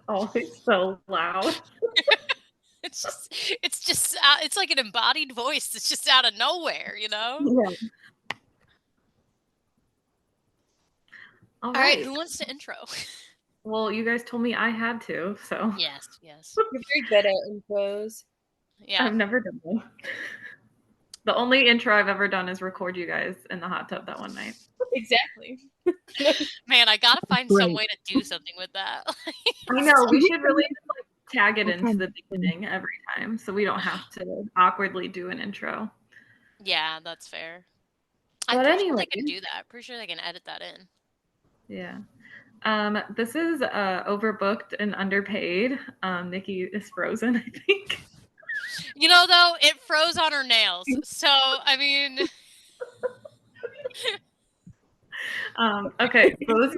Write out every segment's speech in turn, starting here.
always so loud. It's like an embodied voice. It's just out of nowhere, you know? Yeah. All All right, right. who wants to intro? Well, you guys told me I had to, so Yes, yes. You're very good at intros. Yeah. I've never done one. The only intro I've ever done is record you guys in the hot tub that one night. Exactly. Man, I gotta find some Right. way to do something with that. I know, we should really just like tag it into the beginning every time so we don't have to awkwardly do an intro. Yeah, that's fair. But I'm pretty sure anyway, they can do that. Pretty sure they can edit that in. yeah. This is Overbooked and Underpaid. Nikki is frozen, I think. You know, though, it froze on her nails. So, I mean, Okay, so this is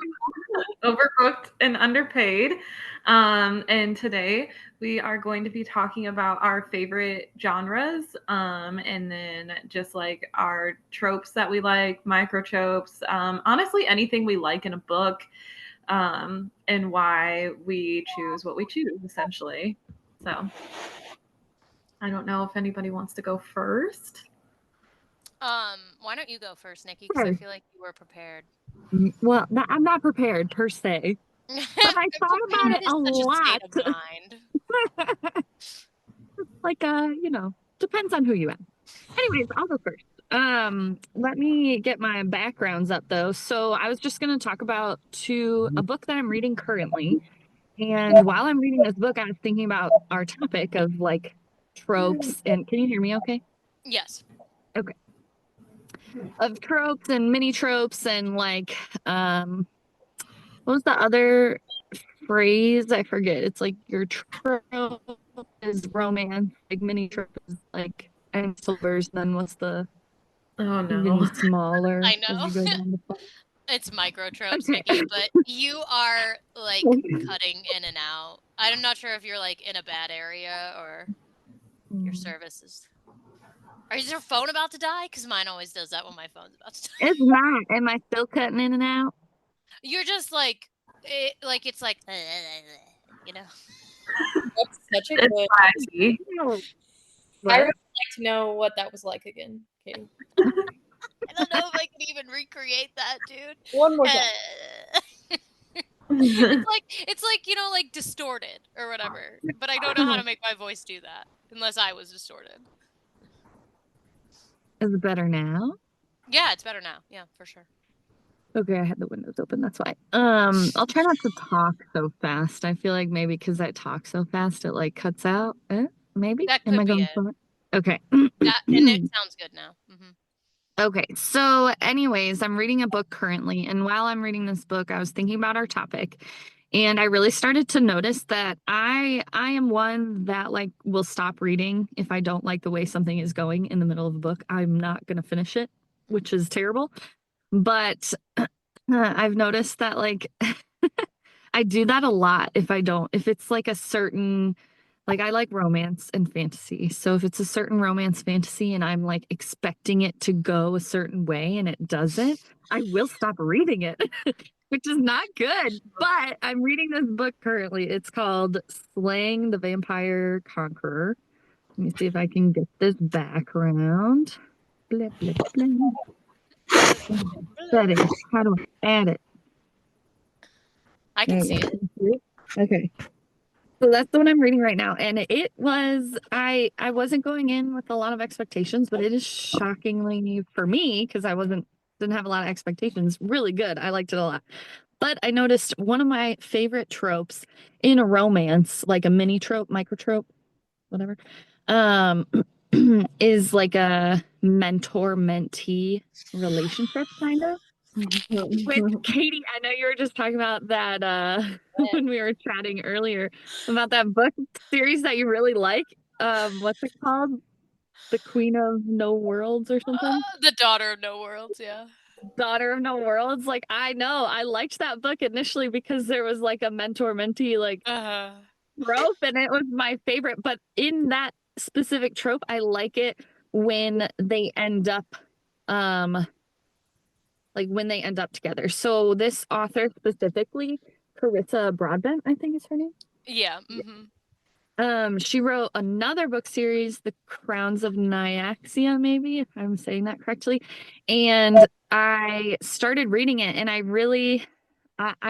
Overbooked and Underpaid. And today we are going to be talking about our favorite genres, and then just like our tropes that we like, micro tropes, honestly, anything we like in a book, and why we choose what we choose, essentially. So I don't know if anybody wants to go first. why don't you go first, Nikki? Because I feel like you were prepared. Well, I'm not prepared per se, but I thought about it a lot. State of mind. Like, depends on who you ask. Anyways, I'll go first. Let me get my backgrounds up though. So I was just going to talk about a book that I'm reading currently. And while I'm reading this book, I was thinking about our topic of like tropes. And can you hear me okay? Yes. Okay. Of tropes and mini tropes and like, what was the other phrase? I forget. It's like your trope is romance, like mini trope is like and silvers. Then what's the Oh no. even smaller I as know. you go down the It's micro tropes, Okay. Nikki, but you are like cutting in and out. I'm not sure if you're like in a bad area or your service is. Is your phone about to die? Because mine always does that when my phone's about to die. It's not. Am I still cutting in and out? You're just like, it's like, you know. That's such a It's good. laggy. I would like to know what that was like again, Katie. I don't know if I can even recreate that, dude. One more time. It's like you know, like distorted or whatever. But I don't know how to make my voice do that unless I was distorted. Is it better now? Yeah, it's better now. Yeah, for sure. Okay, I had the windows open. That's why. I'll try not to talk so fast. I feel like maybe because I talk so fast, it like cuts out. Maybe. That Am could I be going it. for it? Okay. And it sounds good now. Mm-hmm. Okay, so anyways, I'm reading a book currently, and while I'm reading this book, I was thinking about our topic, and I really started to notice that I am one that like will stop reading if I don't like the way something is going in the middle of a book. I'm not going to finish it, which is terrible. But I've noticed that like I do that a lot if it's like a certain like I like romance and fantasy. So if it's a certain romance fantasy and I'm like expecting it to go a certain way and it doesn't, I will stop reading it, which is not good. But I'm reading this book currently. It's called Slaying the Vampire Conqueror. Let me see if I can get this background. Blah, blah, blah. Settings. How do I add it? I can see it. Okay. So that's the one I'm reading right now. And it was I wasn't going in with a lot of expectations, but it is shockingly for me, because didn't have a lot of expectations, really good. I liked it a lot. But I noticed one of my favorite tropes in a romance, like a mini trope, micro trope, whatever, is like a mentor-mentee relationship kind of. With Katie, I know you were just talking about that when we were chatting earlier about that book series that you really like. What's it called? The Queen of No Worlds or something? The Daughter of No Worlds, yeah. Daughter of No Worlds. Like I know, I liked that book initially because there was like a mentor-mentee like trope, and it was my favorite. But in that specific trope, I like it when they end up together. So this author specifically, Carissa Broadbent, I think is her name. Yeah. She wrote another book series, The Crowns of Nyaxia, maybe, if I'm saying that correctly. And I started reading it and I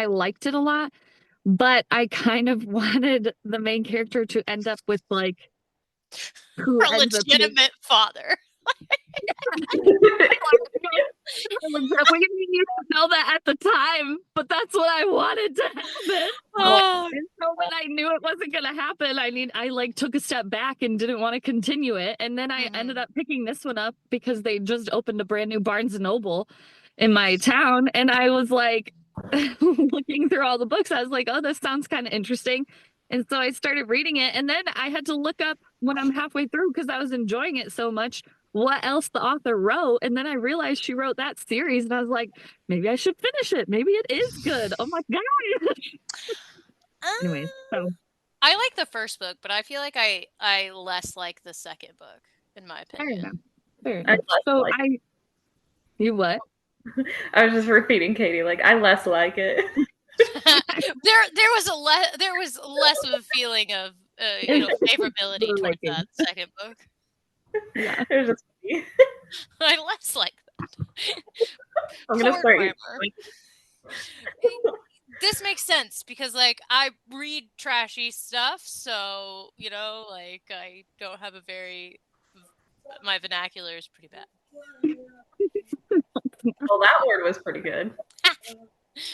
liked it a lot, but I kind of wanted the main character to end up with like who Her ends up being legitimate father. we didn't even know that at the time, but that's what I wanted to happen. Oh, And so when I knew it wasn't gonna happen, I like took a step back and didn't want to continue it. And then I ended up picking this one up because they just opened a brand new Barnes and Noble in my town. And I was like looking through all the books. I was like, oh, this sounds kind of interesting. And so I started reading it. And then I had to look up when I'm halfway through because I was enjoying it so much what else the author wrote. And then I realized she wrote that series. And I was like, maybe I should finish it. Maybe it is good. Oh my God. Anyways, so I like the first book, but I feel like I less like the second book, in my fair enough. opinion. Fair enough. So you what? I was just repeating Katie, like I less like it. there was less of a feeling of favorability towards Liking. that second book. Yeah. It was just funny. I less like that. I'm gonna Poor start grammar. This makes sense because like I read trashy stuff, so like I don't have my vernacular is pretty bad. Well, that word was pretty good.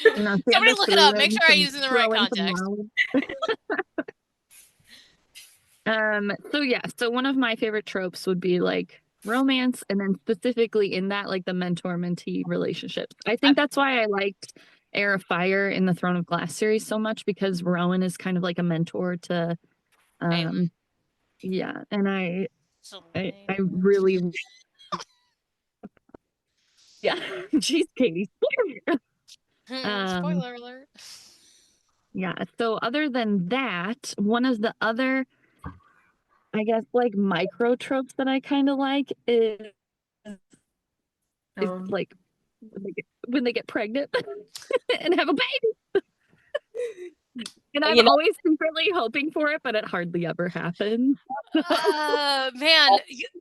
Somebody look it up. Make sure I use it in the right context. So one of my favorite tropes would be like romance, and then specifically in that, like the mentor-mentee relationships. I think that's why I liked Heir of Fire in the Throne of Glass series so much, because Rowan is kind of like a mentor to yeah, and I really yeah. Jeez, Katie. Spoiler alert. Yeah, so other than that, one of the other, I guess, like micro tropes that I kind of like is like when they get pregnant and have a baby. And I'm always secretly hoping for it, but it hardly ever happens. Man,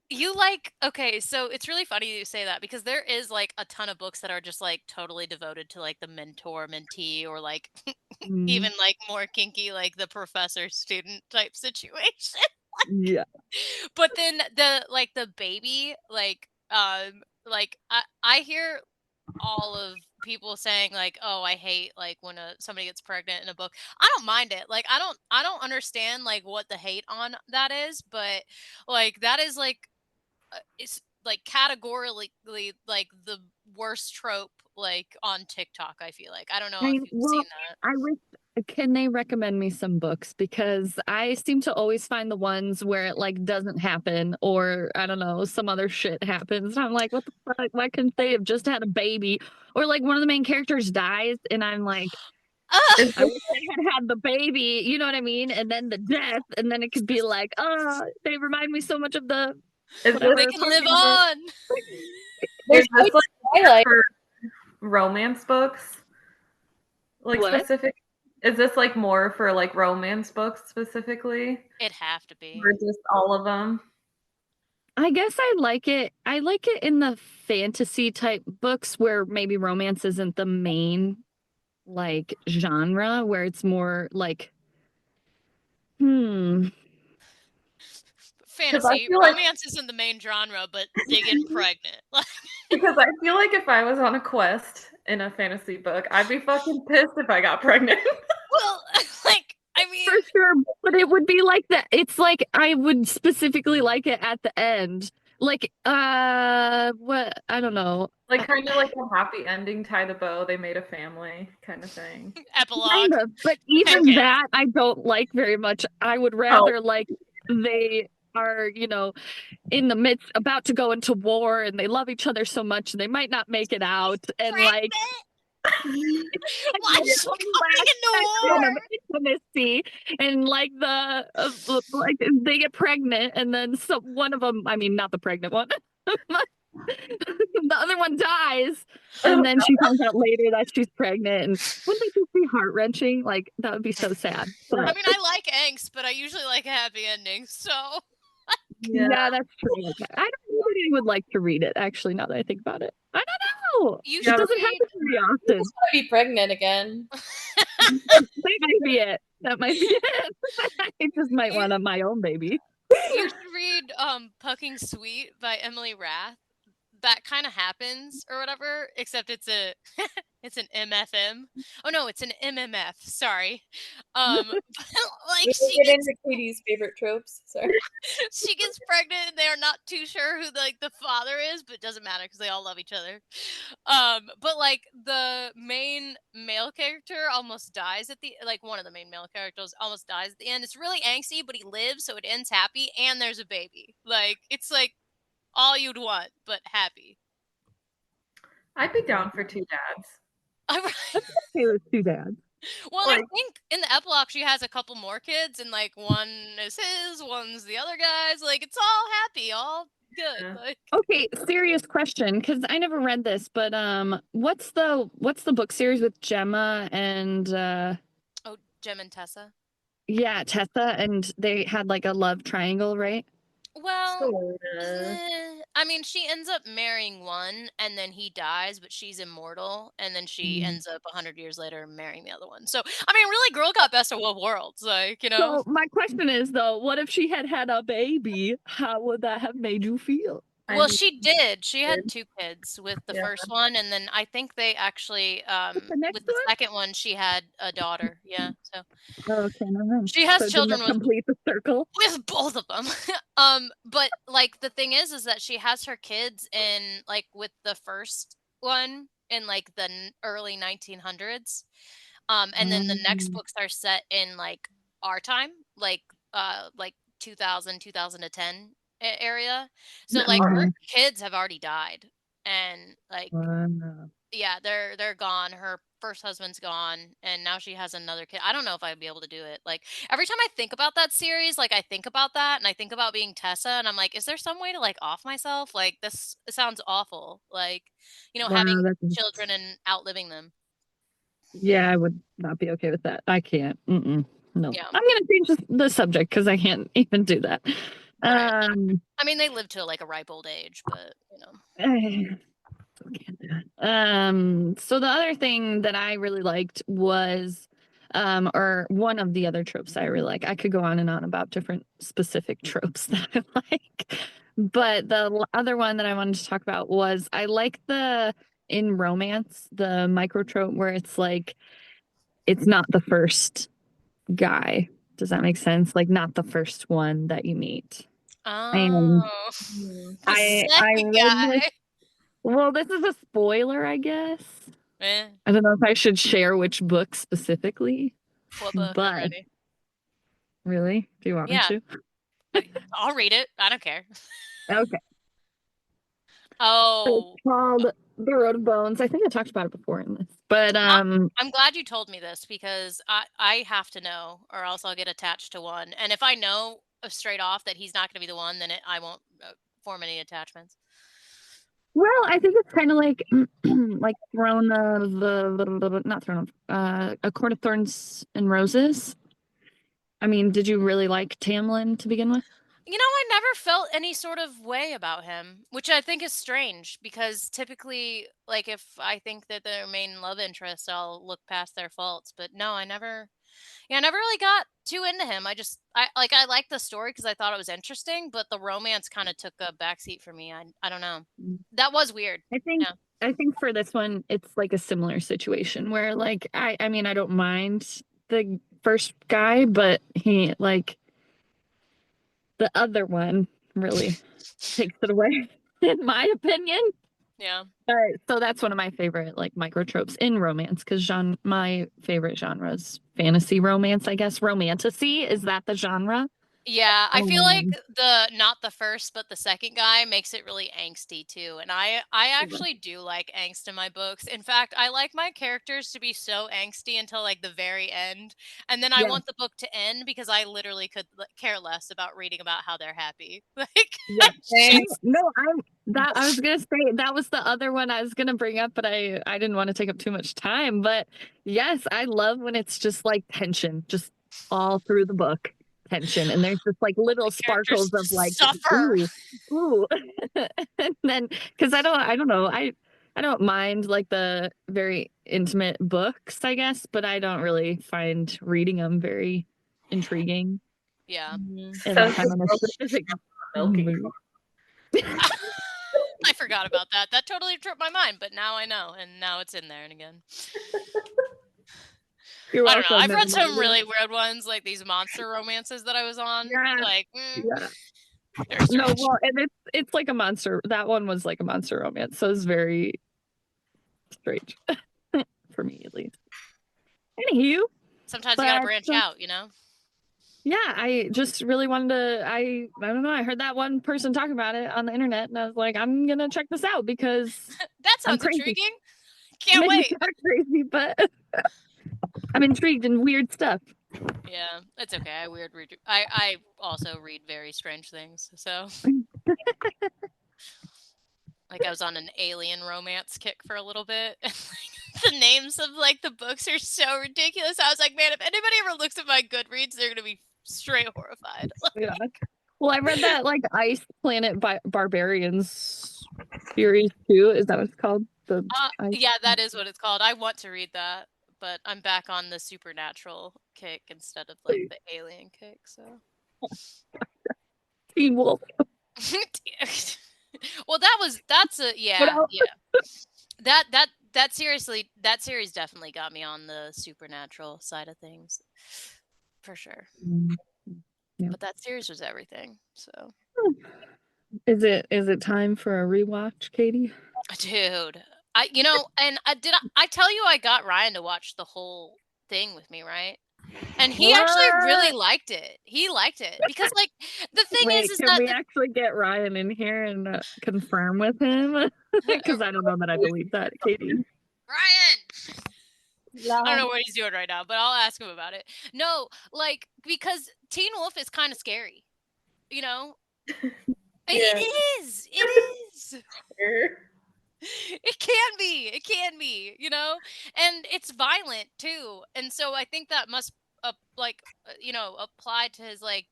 you like, okay, so it's really funny you say that because there is like a ton of books that are just like totally devoted to like the mentor mentee or like even like more kinky, like the professor student type situation. Yeah. But then the baby, like I hear all of people saying like, oh, I hate like when somebody gets pregnant in a book. I don't mind it. Like I don't understand like what the hate on that is, but like that is like it's like categorically like the worst trope like on TikTok. I feel like I don't know if you've seen that. I wish. Can they recommend me some books? Because I seem to always find the ones where it like doesn't happen, or I don't know, some other shit happens. I'm like, what the fuck? Why couldn't they have just had a baby? Or like one of the main characters dies, and I'm like, I wish they had the baby. You know what I mean? And then the death, and then it could be like, oh, they remind me so much of the. They can live on. Is this like for romance books? Like what? specific? Is this like more for like romance books specifically? It'd have to be. Or just all of them? I guess I like it. I like it in the fantasy type books where maybe romance isn't the main like genre, where it's more like fantasy. Romance isn't the main genre, but they get pregnant. Because I feel like if I was on a quest in a fantasy book, I'd be fucking pissed if I got pregnant. Well, like, I mean, for sure, but it would be like that. It's like I would specifically like it at the end. Like, what? I don't know. Like kind of like a happy ending, tie the bow, they made a family kind of thing. Epilogue. Kind of, but even that I don't like very much. I would rather like they are, in the midst about to go into war and they love each other so much and they might not make it out and like why is she going into war? Intimacy and like like they get pregnant and then one of them, I mean not the pregnant one, The other one dies, and then she finds out later that she's pregnant. And wouldn't that just be heart-wrenching? Like, that would be so sad. I But mean, I like angst, but I usually like a happy ending. So yeah, that's true. I don't know that I would like to read it, actually, now that I think about it. I don't know. you It should doesn't read. happen very I often. just want to be pregnant again. That might be it. That might be it. I just might want my own baby. You should read Pucking Sweet by Emily Rath. That kind of happens or whatever, except it's a it's an MFM. Oh no, it's an MMF. Sorry. Like We she get gets into Katie's favorite tropes. Sorry. she gets pregnant and they are not too sure who like the father is, but it doesn't matter because they all love each other. But like the main male character almost dies at the like one of the main male characters almost dies at the end. It's really angsty, but he lives, so it ends happy, and there's a baby. Like it's like all you'd want, but happy. I'd be down for two dads. Okay, with two dads. Well, Like- I think in the epilogue she has a couple more kids, and like one is his, one's the other guy's. Like it's all happy, all good. Yeah. Like Okay, serious question, because I never read this, but what's the book series with Gemma and oh, Jem and Tessa. yeah, Tessa, and they had like a love triangle, right? Well, Sorta. I mean, she ends up marrying one, and then he dies, but she's immortal, and then she ends up 100 years later marrying the other one. So, I mean, really, girl got best of both worlds, like you know. So my question is though, what if she had had a baby? How would that have made you feel? Well, she did. She had did. 2 kids with the Yeah. first one, and then I think they actually The next with the one? second one she had a daughter. Yeah. So Oh, okay, no, no. she has So did children that with complete the circle? both of them. But like the thing is that she has her kids in like with the first one in like the early 1900s. And then the next books are set in like our time, like 2000 2010 area. So like her kids have already died, and like yeah, they're gone. Her first husband's gone, and now she has another kid. I don't know if I'd be able to do it. Like every time I think about that series, like I think about that, and I think about being Tessa, and I'm like, is there some way to like off myself? Like this it sounds awful. Like you know, Wow, having that's children and outliving them. yeah, I would not be okay with that. I can't. No. Yeah. I'm gonna change the subject because I can't even do that. Right. I mean, they live to like a ripe old age, but you know. Still can't do it. So the other thing that I really liked was or one of the other tropes I really like. I could go on and on about different specific tropes that I like. But the other one that I wanted to talk about was I like the in romance, the micro trope where it's like it's not the first guy. Does that make sense? Like not the first one that you meet. And Oh, Mm. the I second read this. guy. Well, this is a spoiler, I guess. Eh, I don't know if I should share which book specifically, what book? I'm but ready. really, do you want me Yeah, to? I'll read it. I don't care. Okay. So Oh, it's called The Road of Bones. I think I talked about it before in this, but I'm glad you told me this because I have to know, or else I'll get attached to one. And if I know straight off that he's not going to be the one, then I won't form any attachments. well, I think it's kind of like like Throne of the not Throne of A Court of Thorns and Roses. I mean, did you really like Tamlin to begin with? You know, I never felt any sort of way about him, which I think is strange because typically, like, if I think that their main love interest, I'll look past their faults. But no, I never really got too into him. I liked the story because I thought it was interesting, but the romance kind of took a backseat for me. I don't know. That was weird. I think Yeah. I think for this one, it's like a similar situation where like I mean I don't mind the first guy, but he like the other one really takes it away, in my opinion. Yeah. So that's one of my favorite like micro tropes in romance because my favorite genre is fantasy romance, I guess. Romantasy, is that the genre? Yeah, I feel like Um, the not the first but the second guy makes it really angsty too. And I actually do like angst in my books. In fact, I like my characters to be so angsty until like the very end. And then I yeah. want the book to end because I literally could care less about reading about how they're happy. Like Yeah. Same. No, That I was gonna say that was the other one I was gonna bring up, but I didn't want to take up too much time. But yes, I love when it's just like tension, just all through the book, tension, and there's just like little Characters sparkles of like suffer. ooh, and then because I don't know, I don't mind like the very intimate books, I guess, but I don't really find reading them very intriguing. Yeah. And like I'm in a specific milking. mood. I forgot about that. That totally tripped my mind, but now I know, and now it's in there and again. You're I don't know. welcome. I've read some really weird ones, like these monster romances that I was on. Yeah. Like, Yeah. very strange. No, well, and it's like a monster. That one was like a monster romance, so it's very strange for me at least. Anywho, sometimes you gotta branch out, you know. Yeah, I just really wanted to. I don't know. I heard that one person talking about it on the internet, and I was like, I'm gonna check this out because that sounds intriguing. Can't Maybe wait. Not crazy, but I'm intrigued in weird stuff. Yeah, it's okay. I also read very strange things. So, like, I was on an alien romance kick for a little bit. And, like, the names of like the books are so ridiculous. I was like, man, if anybody ever looks at my Goodreads, they're gonna be straight horrified. Yeah. Well, I read that like Ice Planet Barbarians series too. Is that what it's called? Yeah, that is what it's called. I want to read that, but I'm back on the supernatural kick instead of like the alien kick. So, Teen Wolf. well, that series definitely got me on the supernatural side of things, for sure. Yeah. But that series was everything. So, is it time for a rewatch, Katie? dude, did I tell you I got Ryan to watch the whole thing with me, right? And he actually really liked it. He liked it because, like, the thing is can that we actually get Ryan in here and confirm with him? Because I don't know that I believe that, Katie. Ryan! I don't know what he's doing right now, but I'll ask him about it. No, like, because Teen Wolf is kind of scary, you know? It is. It can be, you know? And it's violent too. And so I think that must apply to his, like,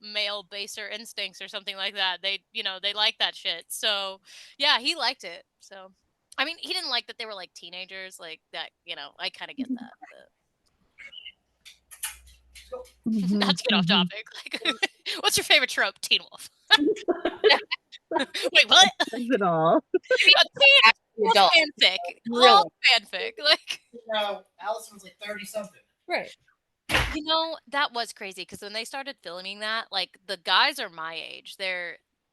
male baser instincts or something like that. They like that shit. So yeah, he liked it. So I mean, he didn't like that they were like teenagers, like that, I kind of get that. But... not to get off topic. Like, what's your favorite trope? Teen Wolf. Wait, what? Is it all? Teen Wolf fanfic. Really? All fanfic. Like, Allison was like 30 something. Right. That was crazy because when they started filming that, like, the guys are my age.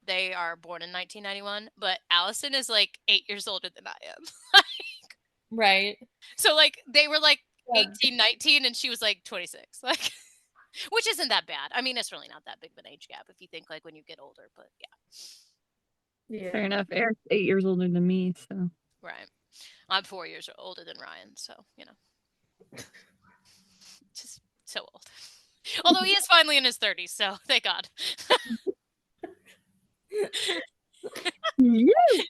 They are born in 1991, but Allison is like 8 years older than I am. Right. So, like, they were like 18, 19, and she was like 26. Like, which isn't that bad. I mean, it's really not that big of an age gap if you think, like, when you get older, but yeah. Fair enough. Eric's 8 years older than me, so. Right. I'm 4 years older than Ryan, so, just so old. Although he is finally in his 30s, so thank God.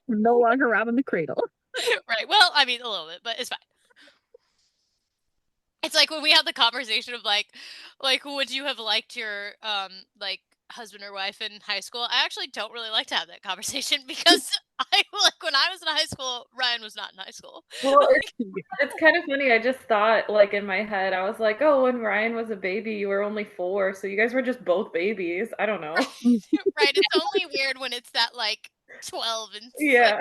No longer robbing the cradle. Right. Well, I mean, a little bit, but it's fine. It's like when we had the conversation of like, would you have liked your like husband or wife in high school? I actually don't really like to have that conversation because when I was in high school, Ryan was not in high school. Well, it's kind of funny. I just thought, like, in my head, I was like, oh, when Ryan was a baby, you were only 4, so you guys were just both babies. I don't know. Right. It's only weird when it's that, like, 12 and 16 age.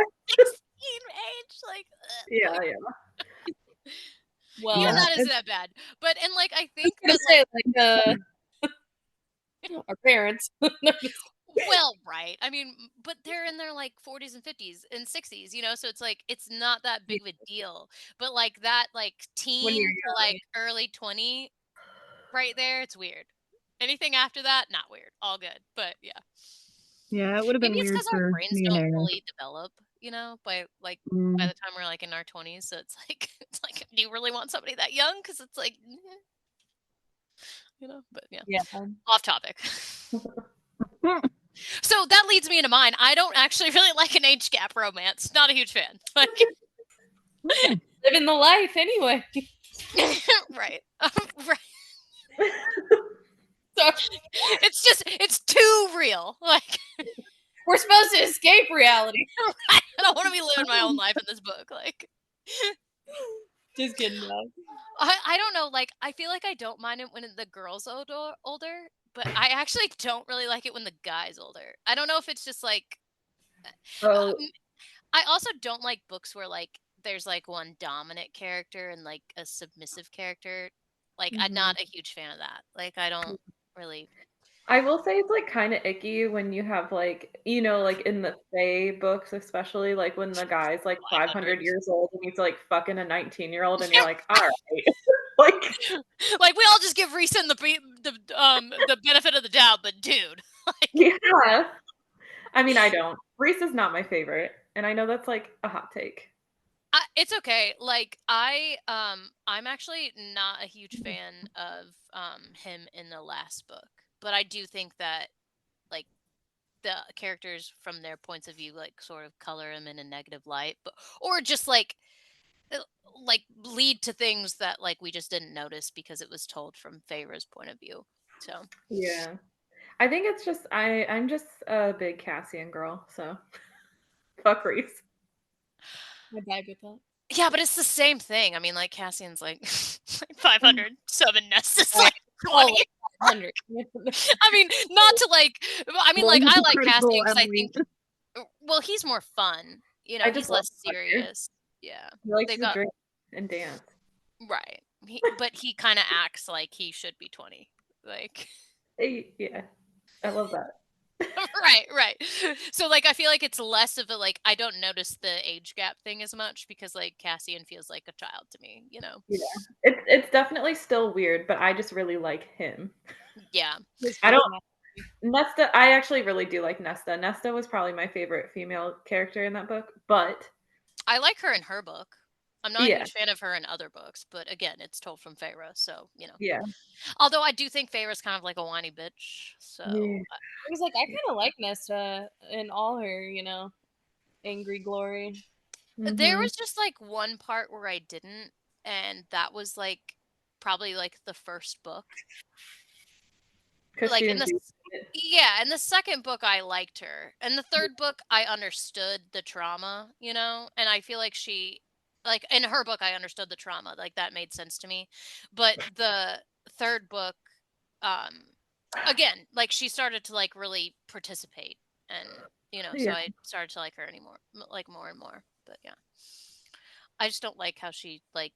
Like, yeah. Well, even that isn't that bad. But, and, like, I think that, our parents. Well, right. I mean, but they're in their, like, 40s and 50s and 60s, so it's like, it's not that big of a deal. But, like, that, like, teen to, like, early 20 right there, it's weird. Anything after that, not weird. All good. But yeah. Yeah, it would have been weird because our brains me don't fully develop, by the time we're, like, in our 20s. So it's like, do you really want somebody that young? Because it's like, but yeah. Off topic. So that leads me into mine. I don't actually really like an age gap romance. Not a huge fan. Like, Living the life anyway. right. Right. So It's too real. Like, we're supposed to escape reality. I don't want to be living my own life in this book. Like, Just kidding, dog. I don't know. Like, I feel like I don't mind it when the girl's older, but I actually don't really like it when the guy's older. I don't know if it's just like. Oh, I also don't like books where like there's like one dominant character and like a submissive character. Like, I'm not a huge fan of that. Like, I don't really. I will say it's like kind of icky when you have like, like in the Fae books, especially like when the guy's like 500 years old and he's like fucking a 19-year-old and you're like, all right. Like, Like, we all just give Reeson the benefit of the doubt, but dude. Like, yeah. I mean, I don't. Reese is not my favorite, and I know that's like a hot take. it's okay. Like, I'm actually not a huge fan of him in the last book, but I do think that like the characters from their points of view like sort of color him in a negative light, but or just like lead to things that like we just didn't notice because it was told from Feyre's point of view. So Yeah. I think it's just I'm just a big Cassian girl, so fuck Reese. I vibe with that. yeah, but it's the same thing. I mean, like Cassian's like 500, Summon Nest is like 20. 100. I mean, not to like. I mean, Well, like I like hypocritical, Cassian because I Emily. think. Well, he's more fun. You know, I he's just love less serious. Yeah, He likes they to got drink and dance. right. But he kind of acts like he should be 20. Like. Yeah, I love that. right. So like I feel like it's less of a like I don't notice the age gap thing as much because like Cassian feels like a child to me, you know. Yeah, it's definitely still weird, but I just really like him. Yeah. I don't. Nesta, I actually really do like Nesta. Nesta was probably my favorite female character in that book, but I like her in her book. I'm not a yeah, huge fan of her in other books, but again, it's told from Feyre, so, you know. yeah. Although I do think Feyre's kind of like a whiny bitch, so Yeah. I was like, I kind of like Nesta in all her, angry glory. there Mhm. was just like one part where I didn't, and that was like probably like the first book. 'Cause Like she in didn't the do it. Yeah, in the second book I liked her. In the third book I understood the trauma, you know? And I feel like she like in her book I understood the trauma. Like that made sense to me. But the third book um again, like she started to like really participate and so Yeah. I started to like her anymore like more and more. But yeah. I just don't like how she like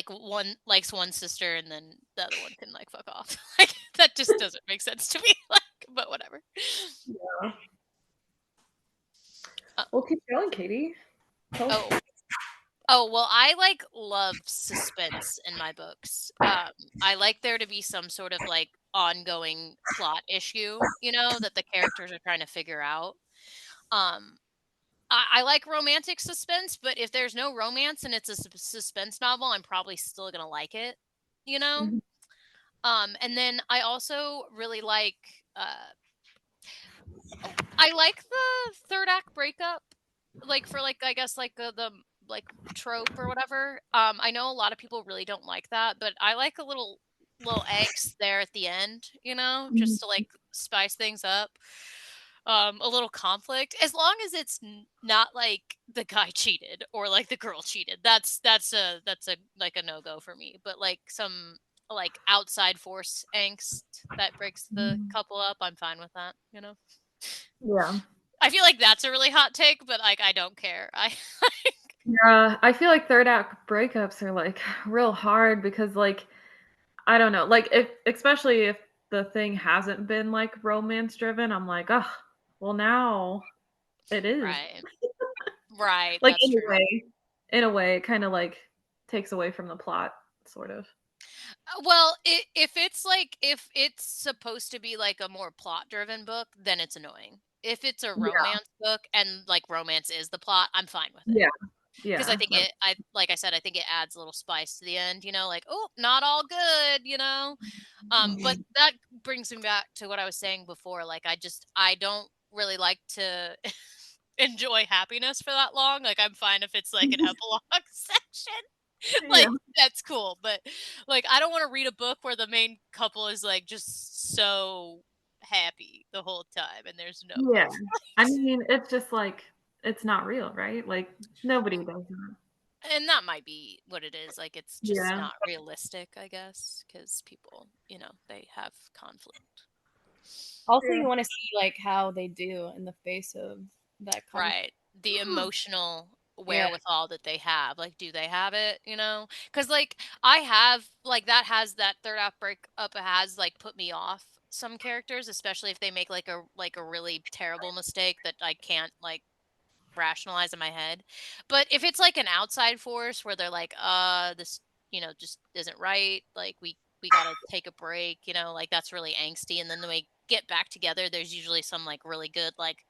one likes one sister and then the other one can like fuck off. Like that just doesn't make sense to me. Like, but whatever. Yeah. Well, keep going, Katie. Oh, well, I like love suspense in my books. I like there to be some sort of like ongoing plot issue, that the characters are trying to figure out. Um, I like romantic suspense, but if there's no romance and it's a suspense novel, I'm probably still gonna like it, you know. Mhm. And then I also really like I like the third act breakup, like for like I guess like the like trope or whatever. I know a lot of people really don't like that, but I like a little angst there at the end, just to like spice things up. A little conflict, as long as it's not like the guy cheated or like the girl cheated. That's a like a no go for me. But like some like outside force angst that breaks the couple up, I'm fine with that. Yeah. I feel like that's a really hot take, but like I don't care. Yeah, I feel like third act breakups are like real hard because like I don't know, like if especially if the thing hasn't been like romance driven, I'm like, oh, well now it is. Right. Right, Like that's true. in a way, it kind of like takes away from the plot, sort of. Well, if it's supposed to be like a more plot driven book, then it's annoying. If it's a Yeah, romance book and like romance is the plot, I'm fine with it. yeah, Because I yeah. think I like I said, I think it adds a little spice to the end, like, oh, not all good, But that brings me back to what I was saying before. Like, I don't really like to enjoy happiness for that long. Like, I'm fine if it's like an epilogue section. Like, that's cool. But like, I don't want to read a book where the main couple is like just so happy the whole time and there's no Yeah. conflict. I mean, it's just like, it's not real, right? Like, nobody does that. And that might be what it is. Like, it's just Yeah. not realistic, I guess, because people, they have conflict. Also, Yeah. you want to see like how they do in the face of that conflict. Right. The emotional Yeah. wherewithal that they have. Like, do they have it, Because, like, I have, like, that third act breakup has, like, put me off some characters, especially if they make, like a really terrible mistake that I can't, like, rationalize in my head. But if it's like an outside force where they're like, this, just isn't right, like we gotta take a break, like that's really angsty, and then when we get back together, there's usually some like really good like,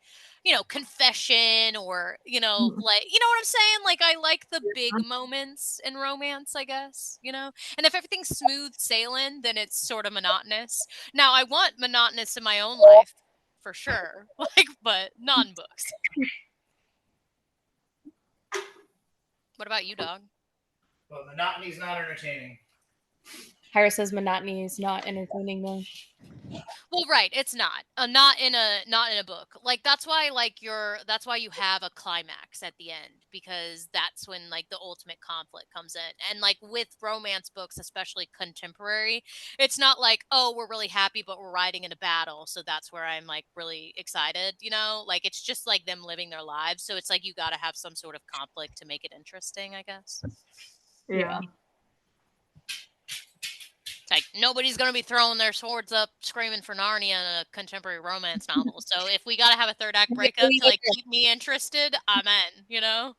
confession or, like, you know what I'm saying? Like, I like the big moments in romance, I guess, And if everything's smooth sailing, then it's sort of monotonous. Now, I want monotonous in my own life for sure, like, but not in books. What about you, dog? But monotony is not entertaining. Hira says monotony is not entertaining though. Well, right, it's not. Not in a book. Like, that's why you have a climax at the end, because that's when like the ultimate conflict comes in. And like with romance books, especially contemporary, it's not like, oh, we're really happy but we're riding in a battle, so that's where I'm like really excited, Like, it's just like them living their lives, so it's like you got to have some sort of conflict to make it interesting, I guess. Yeah. Like, nobody's going to be throwing their swords up screaming for Narnia in a contemporary romance novel. So if we got to have a third act breakup to like keep me interested, I'm in,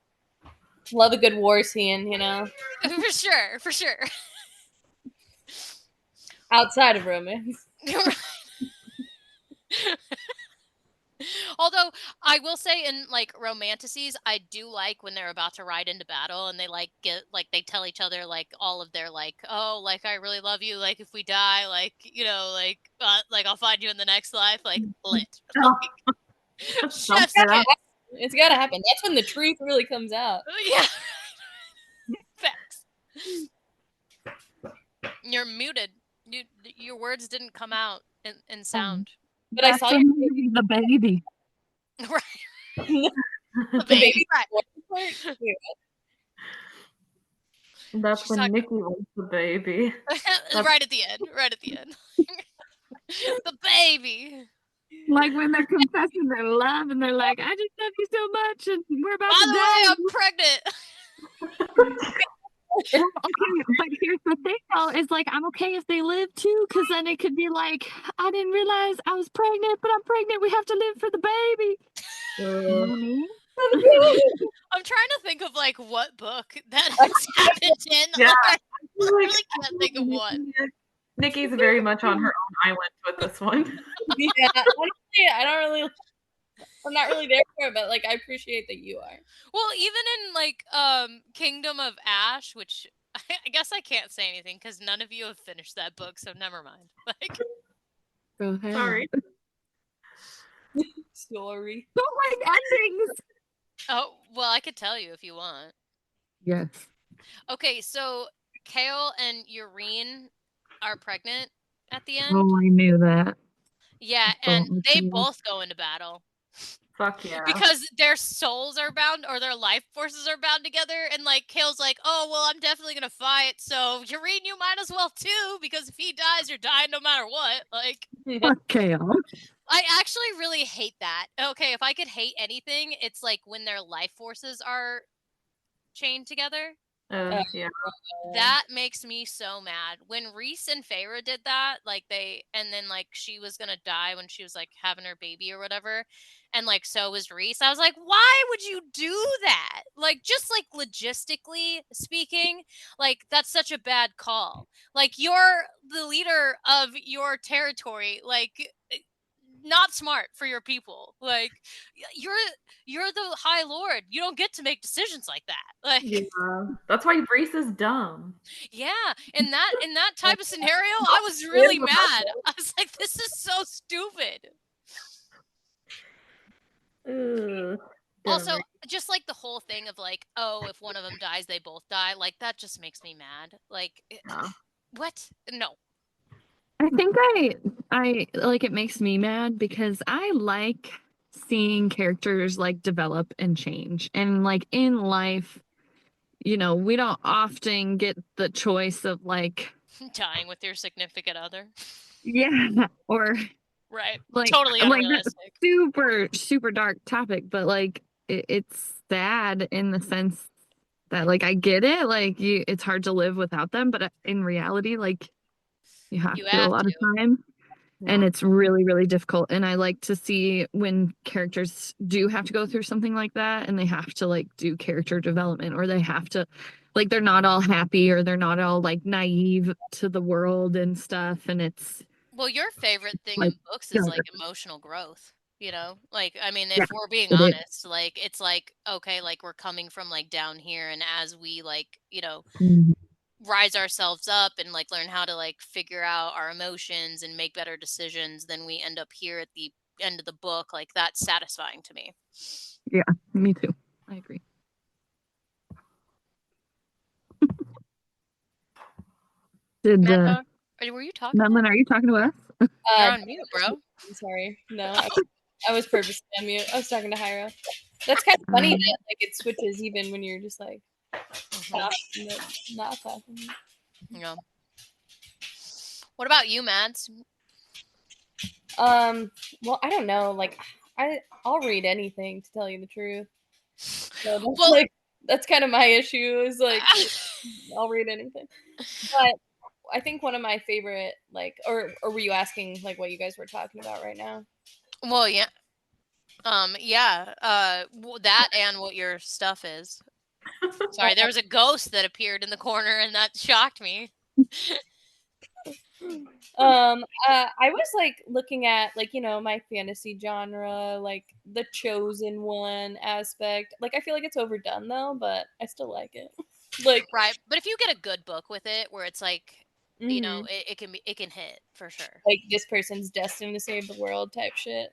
Love a good war scene, For sure. outside of romance. Although I will say, in like romanticities, I do like when they're about to ride into battle and they like they tell each other like all of their like, oh, like I really love you, like if we die, like like I'll find you in the next life, like lit. Like, chef's kiss. It's gotta happen. That's when the truth really comes out. Yeah. Facts. You're muted. Your words didn't come out in sound. But I saw the baby. Right. the baby. Right. That's She's when talking... Nikki was the baby. Right at the end. Right at the end. The baby. Like when they're confessing their love and they're like, I just love you so much and we're about By to the die. way, I'm pregnant. Okay, but here's the thing though, is like I'm okay if they live too, because then it could be like, I didn't realize I was pregnant, but I'm pregnant. We have to live for the baby. You know what I mean? I'm trying to think of like what book that has happened in. Yeah, I really can't think of one. Nikki's very much on her own island with this one. Yeah, honestly, I'm not really there for it, but like I appreciate that you are. Well, even in like Kingdom of Ash, which I guess I can't say anything because none of you have finished that book, so never mind. Like, go ahead. Sorry. Story. Don't like endings. Oh, well, I could tell you if you want. Yes. Okay, so Kale and Urine are pregnant at the end. Oh, I knew that. Yeah, and they both go into battle. Fuck yeah. Because their souls are bound, or their life forces are bound together, and like Kale's like, oh well, I'm definitely gonna fight, so Urine, you might as well too, because if he dies, you're dying no matter what. Like, Fuck Kale. I actually really hate that. Okay, if I could hate anything, it's like when their life forces are chained together. Yeah. That makes me so mad. When Reese and Feyre did that, like and then like she was gonna die when she was like having her baby or whatever, and like so was Reese. I was like, why would you do that? Like, just like logistically speaking, like that's such a bad call. Like, you're the leader of your territory. Like, not smart for your people. Like, you're the High Lord. You don't get to make decisions like that. Like, Yeah, that's why Brees is dumb. yeah, in that type of scenario, I was really mad. I was like, this is so stupid. Also, just like the whole thing of like, oh, if one of them dies, they both die. Like, that just makes me mad. Like, what? No. I think I like it makes me mad because I like seeing characters like develop and change. And like in life, we don't often get the choice of like Dying with your significant other. Yeah, or right. Like totally unrealistic. Like super super dark topic, but like it's sad in the sense that like I get it, like it's hard to live without them, but in reality, like you have to a lot of time. And it's really, really difficult. And I like to see when characters do have to go through something like that and they have to like do character development, or they have to like they're not all happy, or they're not all like naive to the world and stuff. And it's well, your favorite thing like, in books is like emotional growth, like, I mean, if we're being honest, like it's like, okay, like we're coming from like down here, and as we like, rise ourselves up and like learn how to like figure out our emotions and make better decisions, then we end up here at the end of the book. Like, that's satisfying to me. Yeah, me too. I agree. Were you talking? Madeline, are you talking to us? You're on mute, bro. I'm sorry. No, I was purposely on mute. I was talking to Hyra. That's kind of funny that like it switches even when you're just like not talking. Yeah. What about you, Mads? Well, I don't know. Like, I'll read anything, to tell you the truth. So that's that's kind of my issue. Is like I'll read anything. But I think one of my favorite, like, or were you asking like what you guys were talking about right now? Well, yeah. Yeah. That and what your stuff is. Sorry, there was a ghost that appeared in the corner, and that shocked me. I was like looking at like my fantasy genre, like the chosen one aspect. Like I feel like it's overdone though, but I still like it. Like right, but if you get a good book with it, where it's like it can hit for sure. Like this person's destined to save the world type shit.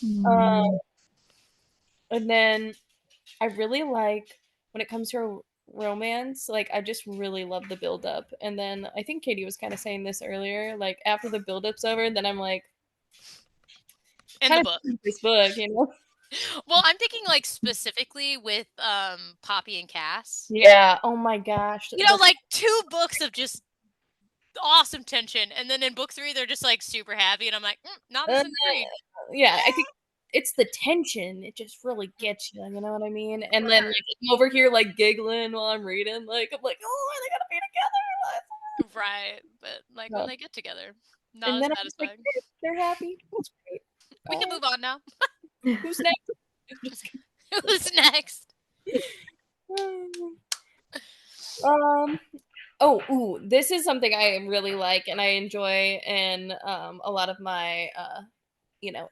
And then I really like when it comes to romance, like I just really love the build up. And then I think Katie was kind of saying this earlier, like after the build up's over, then I'm like in the book. This book, Well, I'm thinking like specifically with Poppy and Cass. Yeah. Oh my gosh. Like 2 books of just awesome tension, and then in book 3 they're just like super happy, and I'm like, not the Sims read. Yeah, I think it's the tension. It just really gets you. You know what I mean? And then like, I'm over here like giggling while I'm reading. Like I'm like, oh, are they gonna be together? Right, but like when they get together, not and as then satisfying. Like, they're happy. That's great. We can move on now. Who's next? Who's next? This is something I really like and I enjoy in a lot of my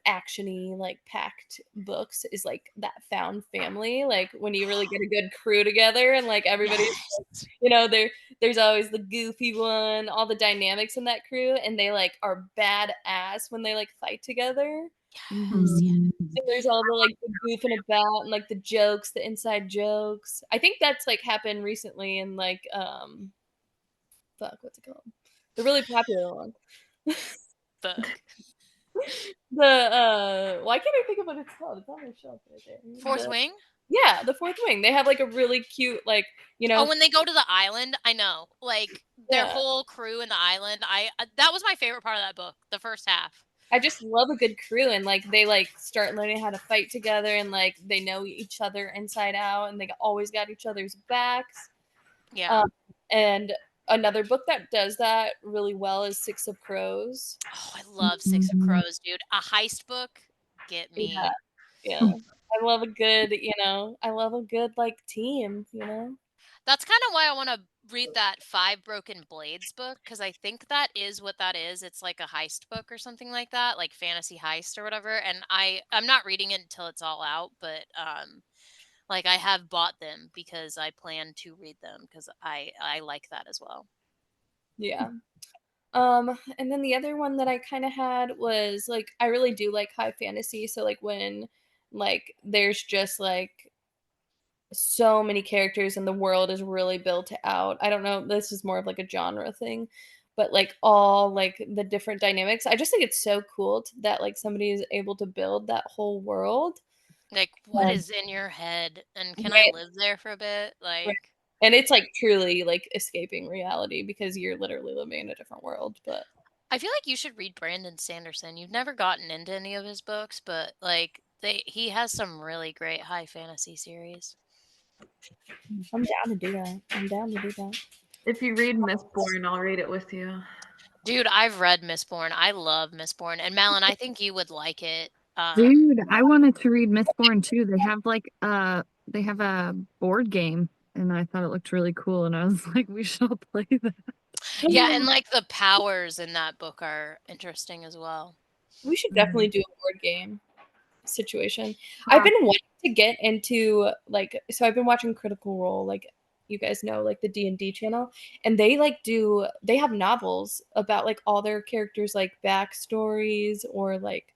actiony like packed books is like that found family, like when you really get a good crew together and like everybody's there's always the goofy one, all the dynamics in that crew, and they like are badass when they like fight together. Yes. So there's all the like the goofing about and like the jokes, the inside jokes. I think that's like happened recently in like what's it called? The really popular one. Why can't I think of what it's called? It's on my shelf right there. Fourth Wing? Yeah, the Fourth Wing. They have like a really cute, like, Oh, when they go to the island, I know. Like their whole crew in the island. That was my favorite part of that book, the first half. I just love a good crew, and like they like start learning how to fight together, and like they know each other inside out, and they always got each other's backs. Yeah. And another book that does that really well is Six of Crows. Oh, I love Six of Crows, dude. A heist book, get me. Yeah. I love a good, I love a good like team, That's kind of why I want to read that Five Broken Blades book, because I think that is what that is. It's like a heist book or something like that, like fantasy heist or whatever. And I'm not reading it until it's all out, but like I have bought them because I plan to read them because I like that as well. Yeah. And then the other one that I kind of had was like I really do like high fantasy, so like when like there's just like so many characters and the world is really built out. I don't know, this is more of like a genre thing, but like all like the different dynamics. I just think it's so cool that like somebody is able to build that whole world. Like, what Um, is in your head? And can I right, live there for a bit? right. Like, And it's like truly like escaping reality because you're literally living in a different world, but I feel like you should read Brandon Sanderson. You've never gotten into any of his books, but like he has some really great high fantasy series. I'm down to do that. I'm down to do that. If you read Mistborn, I'll read it with you. Dude, I've read Mistborn. I love Mistborn. And Malin, I think you would like it. Dude, I wanted to read Mistborn too. They have a board game and I thought it looked really cool and I was like, we should all play that. Yeah, and like the powers in that book are interesting as well. We should definitely do a board game situation. I've been wanting to get into like so I've been watching Critical Role, like you guys know, like the D&D channel, and they have novels about like all their characters like backstories or like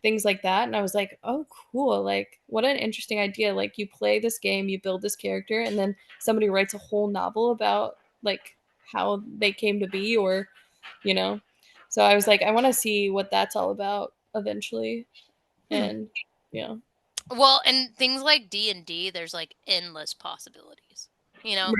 things like that. And I was like, oh cool, like what an interesting idea. Like you play this game, you build this character, and then somebody writes a whole novel about like how they came to be or you know. So I was like, I want to see what that's all about eventually. And yeah. Well, and things like D&D, there's like endless possibilities. You know,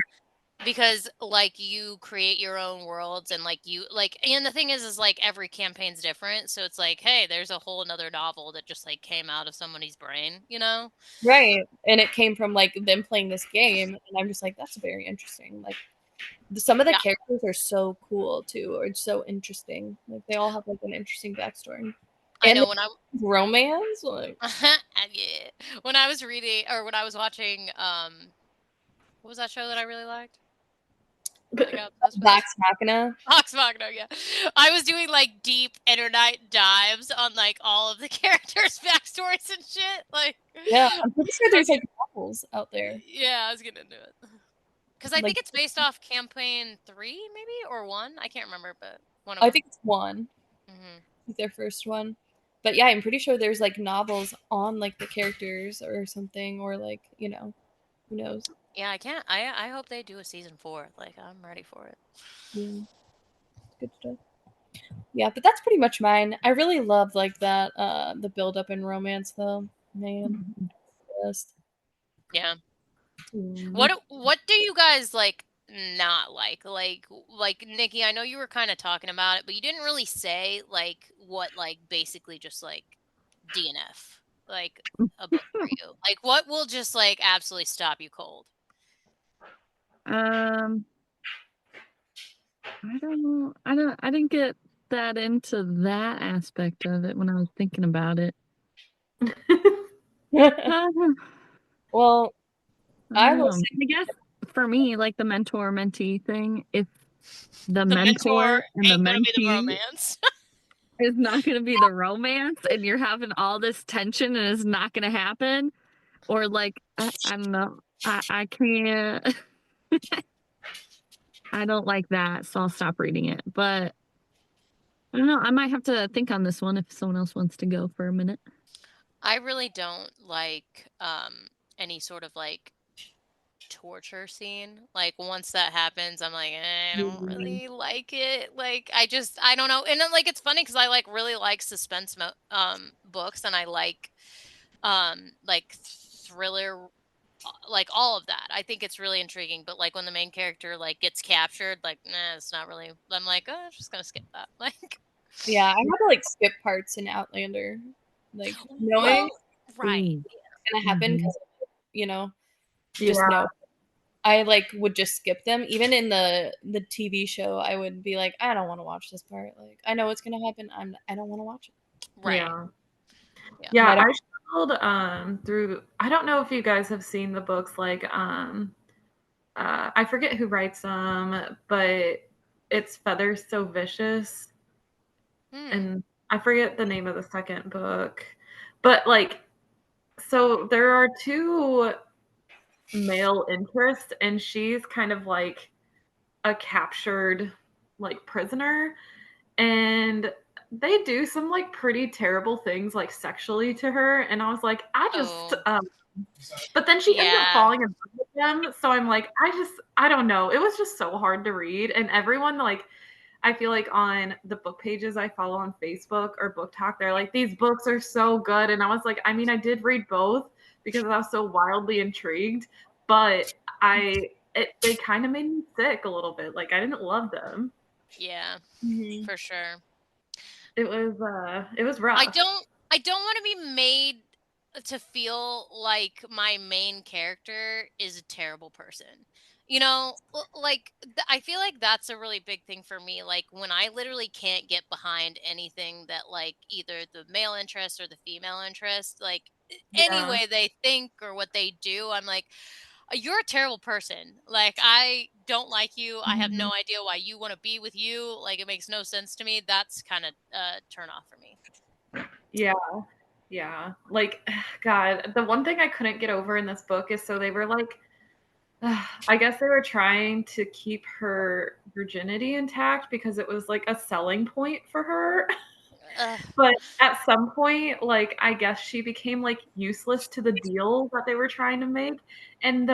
because like you create your own worlds and like you like and the thing is like every campaign's different, so it's like, hey, there's a whole another novel that just like came out of somebody's brain, you know. Right. And it came from like them playing this game. And I'm just like, that's very interesting. Like some of the Yeah, characters are so cool too, or it's so interesting. Like they all have like an interesting backstory. I And know the when I romance, like yeah, when I was reading or when I was watching what was that show that I really liked that I got obsessed with? Vox Machina. Vox Machina, yeah. I was doing like deep internet dives on like all of the characters' backstories and shit. Like, Yeah, I'm pretty sure I was there's like novels out there. yeah, I was getting into it. Because I Like think it's based off campaign 3, maybe, or 1. I can't remember, but one of I them. think it's one, Hmm. their first one. But yeah, I'm pretty sure there's like novels on like the characters or something, or like, you know, who knows. Yeah, I can't. I hope they do a season 4. Like, I'm ready for it. Yeah. Good stuff. Yeah, but that's pretty much mine. I really love like that the build up in romance though. Man. Just Yeah. mm. What do you guys like not like? Like Nikki, I know you were kind of talking about it, but you didn't really say like what like basically just like DNF like a book for you. Like what will just like absolutely stop you cold? Um, I don't know. I didn't get that into that aspect of it when I was thinking about it. I Well, I don't will know. say I guess for me, like the mentor mentee thing, if the The mentor mentor and the ain't gonna be the mentee romance. is not going to be the romance and you're having all this tension and it's not going to happen, or like, I don't know. I can't, I don't like that. So I'll stop reading it. But I don't know. I might have to think on this one if someone else wants to go for a minute. I really don't like any sort of like torture scene. Like once that happens, I'm like, I don't really like it. Like I don't know. And then like it's funny because I like really like suspense books and I like thriller like all of that. I think it's really intriguing. But like when the main character like gets captured, like nah, it's not really. I'm like, oh, I'm just gonna skip that. Like, yeah, I had to like skip parts in Outlander. Like knowing well, right. it's gonna happen Mhm. because you know, just Yeah. know. I like would just skip them. Even in the TV show, I would be like, I don't want to watch this part. Like I know what's gonna happen. I don't want to watch it. Right. Yeah. Yeah. Yeah, But I struggled through I don't know if you guys have seen the books like I forget who writes them, but it's Feathers So Vicious, and I forget the name of the second book. But like, so there are two male interests, and she's kind of like a captured like prisoner, and they do some like pretty terrible things like sexually to her, and I was like, but then she ends up Yeah. falling in love with them, so I'm like, I don't know, it was just so hard to read, and everyone like, I feel like on the book pages I follow on Facebook or Book Talk, they're like, these books are so good, and I was like, I mean, I did read both because I was so wildly intrigued, but they kind of made me sick a little bit. Like, I didn't love them. Yeah, for sure. It was rough. I don't want to be made to feel like my main character is a terrible person. You know, like I feel like that's a really big thing for me. Like when I literally can't get behind anything that like either the male interest or the female interest, like any Yeah. way they think or what they do, I'm like, you're a terrible person. Like I don't like you. I have no idea why you want to be with you. Like it makes no sense to me. That's kind of turn off for me. Yeah. Yeah. Like, God, the one thing I couldn't get over in this book is, so they were like, I guess they were trying to keep her virginity intact because it was like a selling point for her. Ugh. But at some point, like, I guess she became like useless to the deal that they were trying to make. And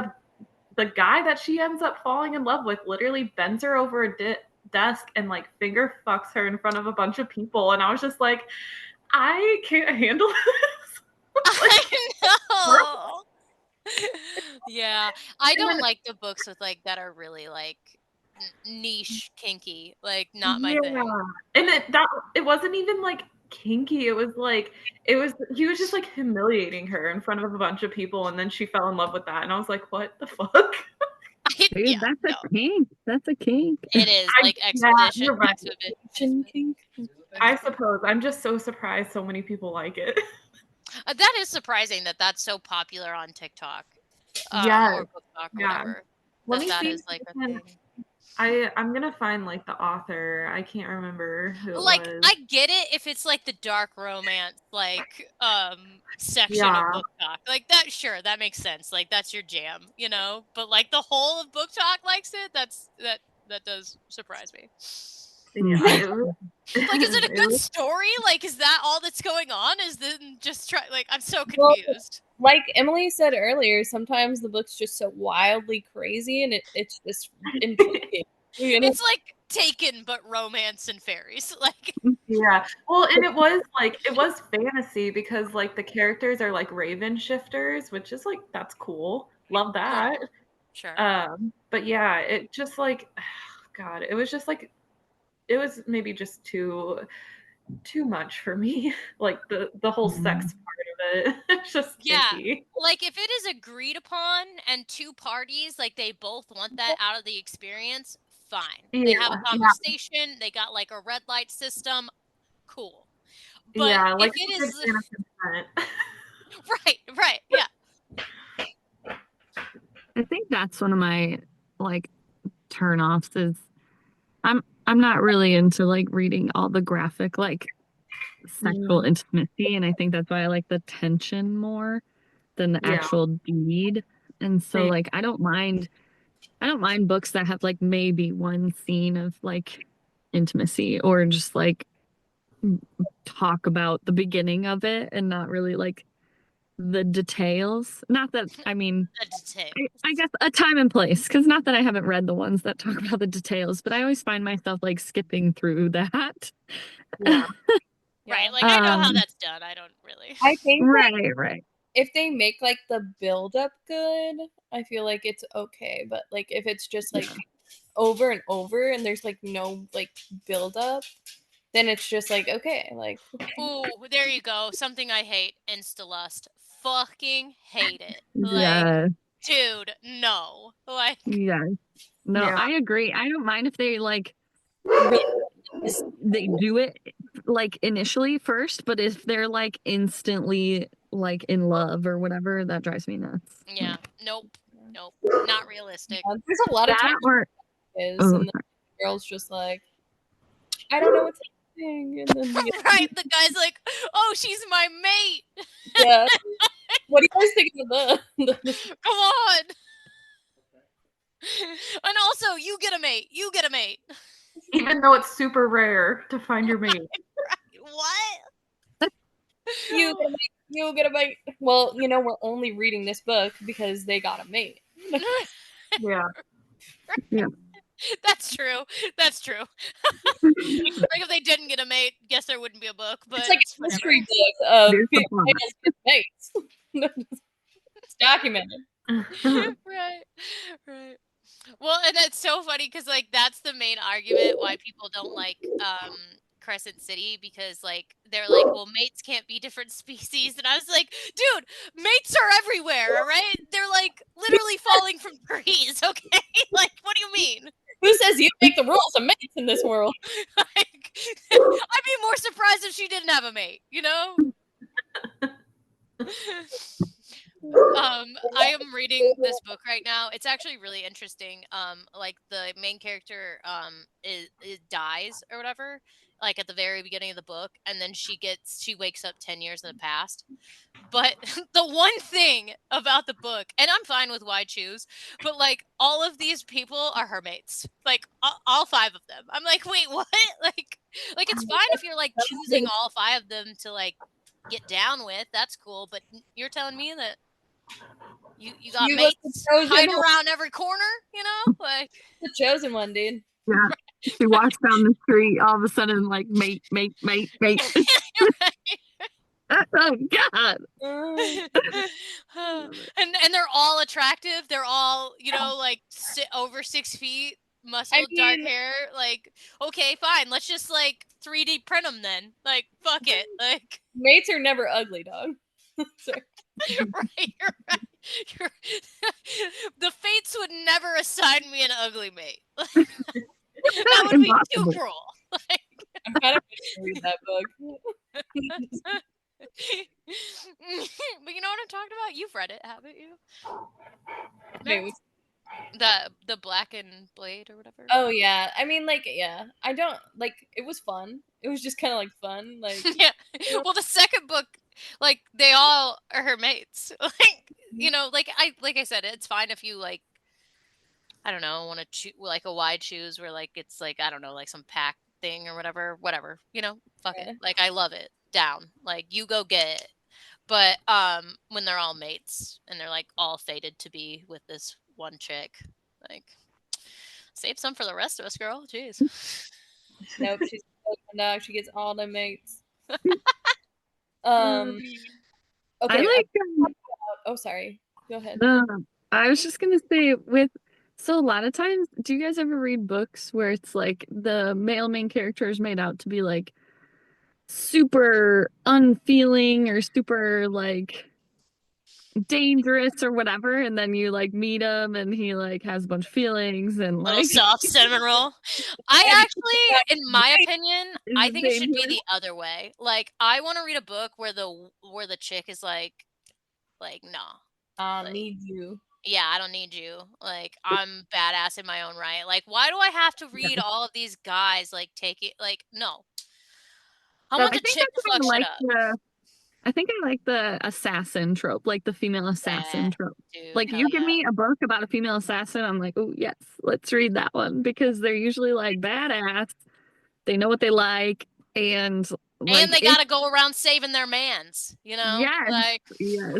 the guy that she ends up falling in love with literally bends her over a desk and like finger fucks her in front of a bunch of people. And I was just like, I can't handle this. Like, I know. Yeah, I and don't then, like the books with like that are really like niche kinky. Like not my yeah, thing. and it wasn't even like kinky. It was like, he was just like humiliating her in front of a bunch of people, and then she fell in love with that, and I was like, what the fuck? Dude, Yeah, that's no, a kink. That's a kink. it is like Yeah, expedition. you're right. I Expedition. suppose. I'm just so surprised so many people like it. That is surprising that that's so popular on TikTok, Yes. or Book Talk or Yeah. whatever. Let me That see. is like a If thing. I'm gonna find like the author. I can't remember who it Like was. I get it if it's like the dark romance like section of Yeah. Book Talk. Like that sure, that makes sense. Like that's your jam, you know? But like the whole of Book Talk likes it, that does surprise me. Yeah. It was. Like is it a It good was. story? Like is that all that's going on? Is then just try like I'm so Well, confused. like Emily said earlier, sometimes the book's just so wildly crazy and it's just intriguing. You know? It's like Taken but romance and fairies. Like Yeah. Well, and it was fantasy because like the characters are like raven shifters, which is like, that's cool. Love that. oh, sure. But yeah, it just like, God, it was just like, it was maybe just too much for me. Like the whole sex part of it. It's just Yeah. icky. Like if it is agreed upon and two parties like they both want that out of the experience, fine. They Yeah, have a yeah, conversation, they got like a red light system, cool. But yeah. if Like it it's a big is fan of consent. right, yeah. I think that's one of my like turnoffs is I'm not really into like reading all the graphic like sexual intimacy, and I think that's why I like the tension more than the Yeah, actual deed. And so same. like I don't mind books that have like maybe one scene of like intimacy or just like talk about the beginning of it and not really like the details. Not that I mean The detail. I guess a time and place, because not that I haven't read the ones that talk about the details, but I always find myself like skipping through that. Yeah, Right. Yeah. Like I know how Um, that's done. I don't really. I think like right. if they make like the build up good, I feel like it's okay. But like if it's just like over and over and there's like no like build up, then it's just like okay, like Ooh, there you go. Something I hate. Instalust. Fucking hate it. Like, Yeah. dude, no. Like Yeah. No, yeah, I agree. I don't mind if they like really they do it like initially first, but if they're like instantly like in love or whatever, that drives me nuts. yeah. Nope. Nope, not realistic. There's a lot of That times or and oh, the girl's just like, I don't know what's happening, and then Right, the guy's like, oh, she's my mate. yeah. What do you guys think of the Come on. And also, you get a mate. You get a mate. Even though it's super rare to find your mate. What? you get a mate? Well, we're only reading this book because they got a mate. Yeah. That's true. That's true. Like if they didn't get a mate, guess there wouldn't be a book. But It's like a whatever. mystery book of There's the people plot. with mates. It's documented. Right. Right. Well, and it's so funny because like that's the main argument why people don't like Crescent City, because like they're like, well, mates can't be different species, and I was like, dude, mates are everywhere, all right? They're like literally falling from trees, okay? Like, what do you mean? Who says you make the rules of mates in this world? Like, I'd be more surprised if she didn't have a mate, you know? I am reading this book right now. It's actually really interesting. Like the main character is dies or whatever, like at the very beginning of the book, and then she wakes up 10 years in the past. But the one thing about the book, and I'm fine with why choose, but like all of these people are her mates, like all 5 of them. I'm like, wait, what? Like it's fine if you're like choosing all 5 of them to like get down with. That's cool, but you're telling me that you got You was mates the chosen hiding one. around every corner, you know? Like The chosen one, dude. Yeah. She walks down the street, all of a sudden, like, mate. you're right. Oh, God. And they're all attractive. They're all, like over 6 feet, muscle, dark hair. Like, okay, fine. Let's just like 3D print them then. Like, fuck it. Like, mates are never ugly, dog. right, you're right. The fates would never assign me an ugly mate. That would be too Impossible. cruel. I'm kind of going to read that book. But you know what I'm talking about? You've read it, haven't you? Wait, the Black and Blade or whatever. oh yeah, I mean, like, yeah, I don't like. It was fun. It was just kind of like fun, like Yeah. Well, the second book, like they all are her mates. Like like I said, it's fine if you like, I don't know, want to choose like a wide choose where like it's like, I don't know, like some pack thing or whatever, fuck Yeah. it. Like I love it. Down. Like you go get it. But when they're all mates and they're like all fated to be with this one chick, like save some for the rest of us, girl. Jeez. Nope, she's a dog. She gets all the mates. I Okay. like. Oh, sorry. Go ahead. I was just gonna say so a lot of times, do you guys ever read books where it's like the male main character is made out to be like super unfeeling or super like dangerous or whatever, and then you like meet him and he like has a bunch of feelings and Little like soft cinnamon roll. I actually, in my opinion, I think it should be dangerous. the other way. Like, I want to read a book where the chick is like, no, like, Need you. yeah, I don't need you. Like, I'm badass in my own right. Like, why do I have to read all of these guys like take it? Like, no, I want I the think chick to that's fuck what shit up. I think I like the assassin trope, like the female assassin Yeah, trope. dude, Like hell you give yeah. me a book about a female assassin, I'm like, oh yes, let's read that one because they're usually like badass. They know what they like, and like And they gotta go around saving their mans, yes, Like, yes.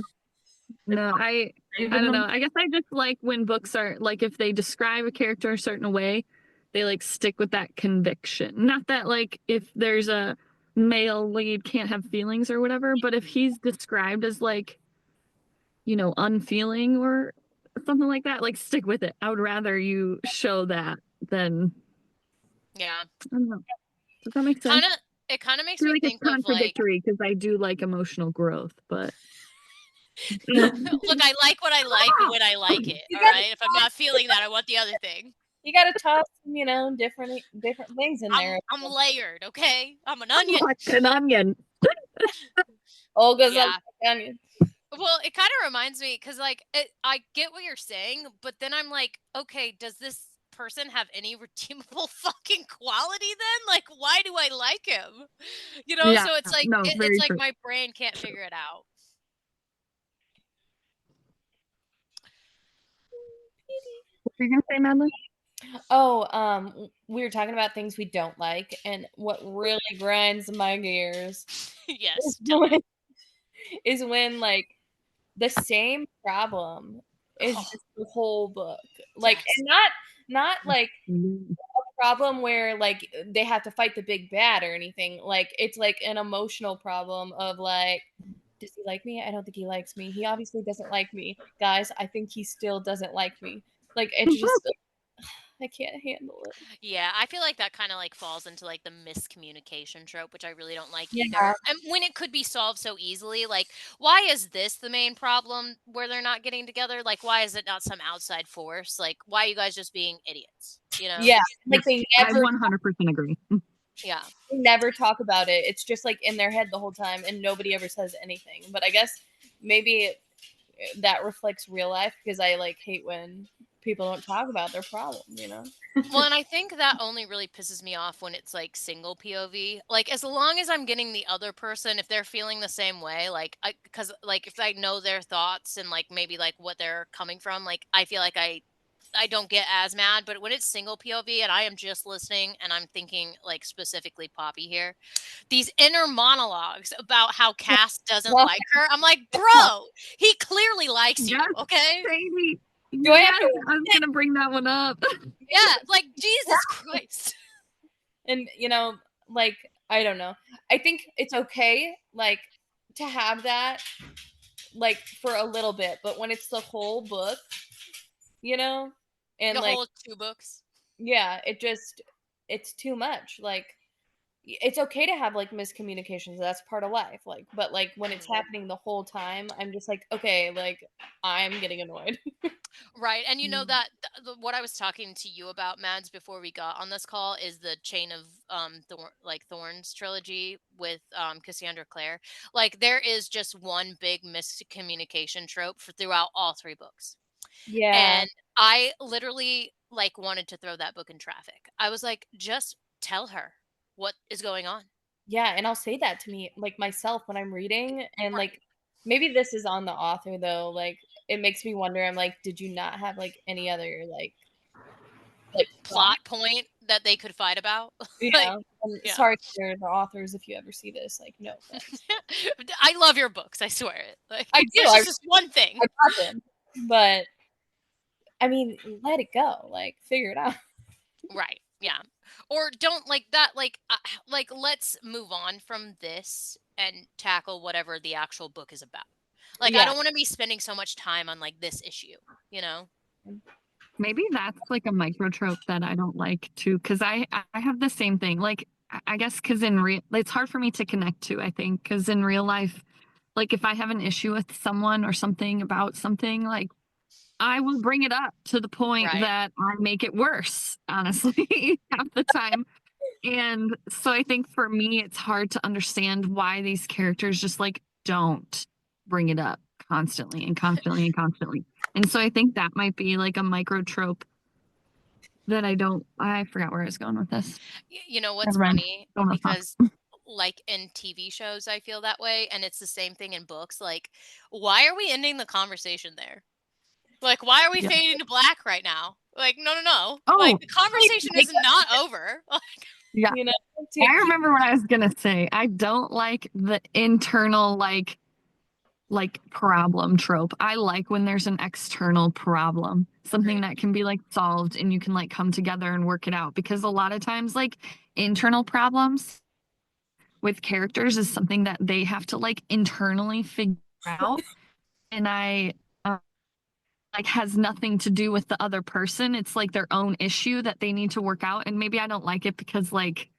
No, I don't know. I guess I just like when books are like if they describe a character a certain way, they like stick with that conviction. Not that like if there's a male lead can't have feelings or whatever, but if he's described as like, unfeeling or something like that, like stick with it. I would rather you show that than yeah. I don't know. Does that make sense? It kind of makes I feel me like it's think of like, contradictory because I do like emotional growth, but look, I like what I like when I like it. All right. If I'm not feeling that, I want the other thing. You gotta toss some, different things in there. I'm layered, okay? I'm an onion. like an onion. Olga's Yeah. like an onion. Well, it kind of reminds me because, like, I get what you're saying, but then I'm like, okay, does this person have any redeemable fucking quality then? Like, why do I like him? You know, Yeah, so it's like no, it's very like true. my brain can't figure it out. What were you gonna say, Madeline? Oh, we were talking about things we don't like, and what really grinds my gears Yes. is when like the same problem is Oh, just the whole book. Like, yes. and not like a problem where like they have to fight the big bad or anything. Like it's like an emotional problem of like, does he like me? I don't think he likes me. He obviously doesn't like me. Guys, I think he still doesn't like me. Like it's just I can't handle it. Yeah, I feel like that kind of like falls into like the miscommunication trope, which I really don't like Yeah. either. And when it could be solved so easily, like why is this the main problem where they're not getting together? Like why is it not some outside force? Like why are you guys just being idiots? You know? Yeah. Yeah, Like they I never 100% agree. Yeah. talk about it. It's just like in their head the whole time and nobody ever says anything. But I guess maybe that reflects real life because I like hate when people don't talk about their problem, you know? Well, and I think that only really pisses me off when it's like single POV. Like as long as I'm getting the other person, if they're feeling the same way, like because like if I know their thoughts and like maybe like what they're coming from, like I feel like I don't get as mad. But when it's single POV and I am just listening and I'm thinking like specifically Poppy here, these inner monologues about how Cass doesn't Well, like her, I'm like, bro, he clearly likes you, Yes, okay? Sadie. do I Yes, have to I was gonna bring that one up. Yeah, like Jesus Christ. and you know, like I don't know. I think it's okay like to have that like for a little bit, but when it's the whole book, you know, and The like whole 2 books. yeah, it's too much. Like it's okay to have like miscommunications. That's part of life. Like, but like when it's happening the whole time, I'm just like, okay, like I'm getting annoyed. Right. And you know that what I was talking to you about, Mads, before we got on this call is the Chain of Thorns trilogy with Cassandra Clare. Like there is just one big miscommunication trope for throughout all 3 books. Yeah. And I literally like wanted to throw that book in traffic. I was like, just tell her what is going on. Yeah, and I'll say that to me like myself when I'm reading and Right. like maybe this is on the author though, like it makes me wonder. I'm like, did you not have like any other like plot? Plot point that they could fight about. Like, Yeah. And yeah. sorry for the authors if you ever see this, like no offense. I love your books, I swear it. Like I do. there's just this one thing. I bought them. But I mean, let it go. Like figure it out. Right. Yeah. Or don't like that like let's move on from this and tackle whatever the actual book is about. Like I Yeah. don't want to be spending so much time on like this issue, you know? Maybe that's like a micro trope that I don't like too, because I have the same thing. Like I guess because in real, it's hard for me to connect to. I think because in real life, like if I have an issue with someone or something about something, like I will bring it up to the point Right. that I make it worse. Honestly, half the time. And so I think for me, it's hard to understand why these characters just like don't bring it up constantly and constantly and constantly. And so I think that might be like a micro trope that I forgot where I was going with this. You know what's Never mind. funny? Don't know. Because like in TV shows I feel that way and it's the same thing in books. Like why are we ending the conversation there? Like why are we Yeah. fading to black right now? Like no. Like Oh, the conversation is not over. yeah. You know, I remember what I was gonna say. I don't like the internal like problem trope. I like when there's an external problem, something Agreed. that can be like solved and you can like come together and work it out because a lot of times like internal problems with characters is something that they have to like internally figure out and I like has nothing to do with the other person. It's like their own issue that they need to work out and maybe I don't like it because like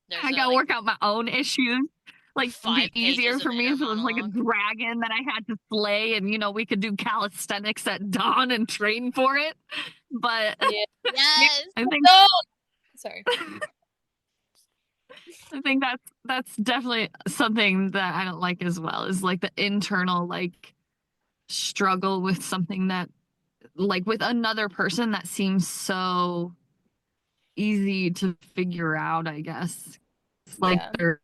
There's I a gotta like work out my own issues. Like, it'd be 5 easier pages of for me inner if it was like a monologue. dragon that I had to slay, and we could do calisthenics at dawn and train for it. But yeah. Yes. I think No. Sorry. I think that's definitely something that I don't like as well. Is like the internal like struggle with something that, like, with another person that seems so easy to figure out, I guess. It's like Yeah. they're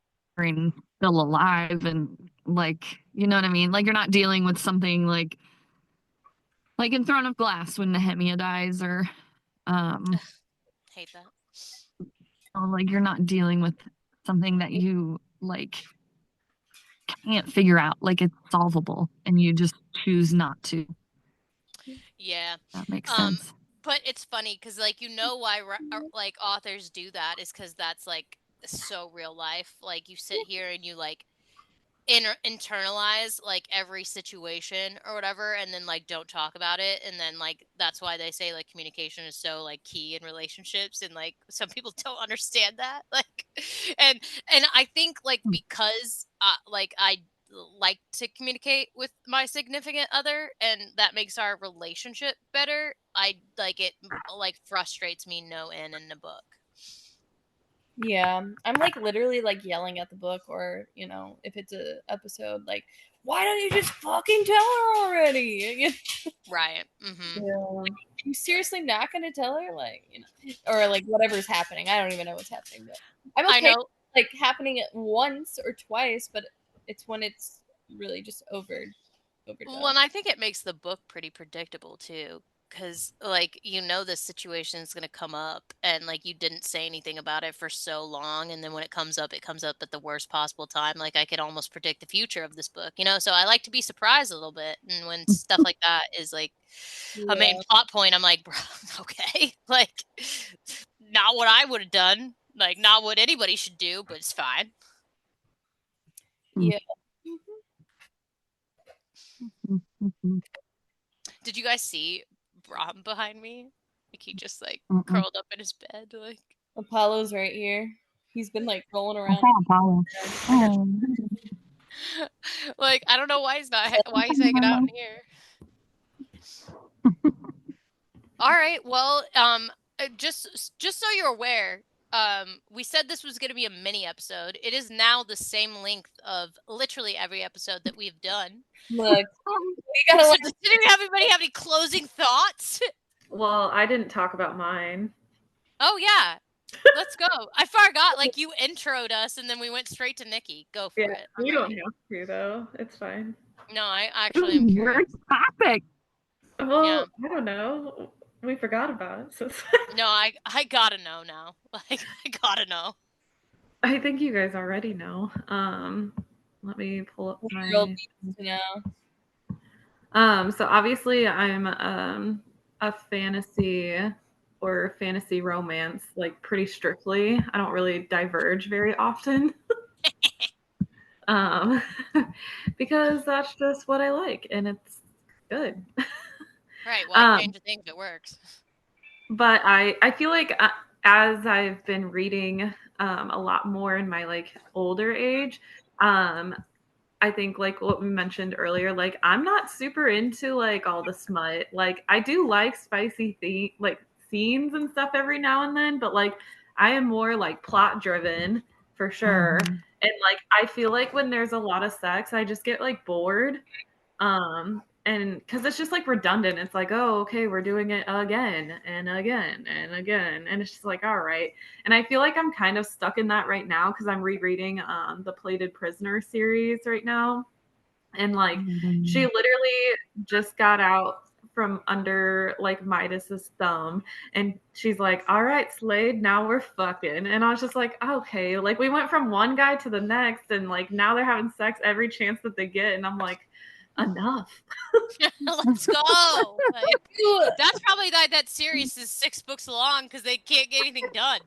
still alive, and like, you know what I mean? Like, you're not dealing with something like in Throne of Glass when Nehemia dies, or Hate that. like you're not dealing with something that you like can't figure out, like it's solvable, and you just choose not to. Yeah. That makes Um, sense. but it's funny because, like, you know why like authors do that is because that's like so real life. Like, you sit here and you like internalize like every situation or whatever, and then like don't talk about it, and then like that's why they say like communication is so like key in relationships, and like some people don't understand that, like, and I think like because like I like to communicate with my significant other, and that makes our relationship better. I like it, like frustrates me no end in the book. Yeah, I'm like literally like yelling at the book, or you know, if it's a episode, like, why don't you just fucking tell her already? Right. Mm-hmm. Yeah. You seriously not gonna tell her, like, you know, or like whatever's happening. I don't even know what's happening, but I'm I okay know. with, like, happening at once or twice, but it's when it's really just Well, overdone. and I think it makes the book pretty predictable too, because like you know this situation is going to come up, and like you didn't say anything about it for so long, and then when it comes up at the worst possible time. Like I could almost predict the future of this book, you know. So I like to be surprised a little bit, and when stuff like that is like a main Yeah, plot point, I'm like, "Bro, okay, like not what I would have done, like not what anybody should do, but it's fine." yeah. Did you guys see Brahm behind me? Like he just like Mm-mm. curled up in his bed, like Apollo's right here. He's been like rolling I around. saw Apollo. Oh. like I don't know why he's not why he's hanging out in here. All right, well, just so you're aware, we said this was going to be a mini episode. It is now the same length of literally every episode that we've done. Look, we gotta So like, does anybody have any closing thoughts? Well, I didn't talk about mine. Oh yeah. Let's go. I forgot, like you introed us and then we went straight to Nikki. Go Yeah, for it. I'm you don't ready. have to though. It's fine. No, I actually am Your curious. topic. Yeah. Well, I don't know. We forgot about it, so it's fine. No, I gotta know now. Like I gotta know. I think you guys already know. Let me pull up real my. deep, you know. So obviously I'm a fantasy or fantasy romance, like pretty strictly. I don't really diverge very often. Um, because that's just what I like, and it's good. Right, why Um, change a thing if it works? but I feel like as I've been reading a lot more in my like older age, um, I think like what we mentioned earlier, like I'm not super into like all the smut. Like I do like spicy like scenes and stuff every now and then, but like I am more like plot driven for sure. And like I feel like when there's a lot of sex, I just get like bored. And because it's just like redundant. It's like, oh, okay, we're doing it again and again and again. And it's just like, all right. And I feel like I'm kind of stuck in that right now because I'm rereading the Plated Prisoner series right now. And like she literally just got out from under like Midas's thumb, and she's like, all right, Slade, now we're fucking. And I was just like, okay, like we went from one guy to the next, and like now they're having sex every chance that they get, and I'm like, enough. Let's go. Like You- that's probably that series is 6 books long because they can't get anything done.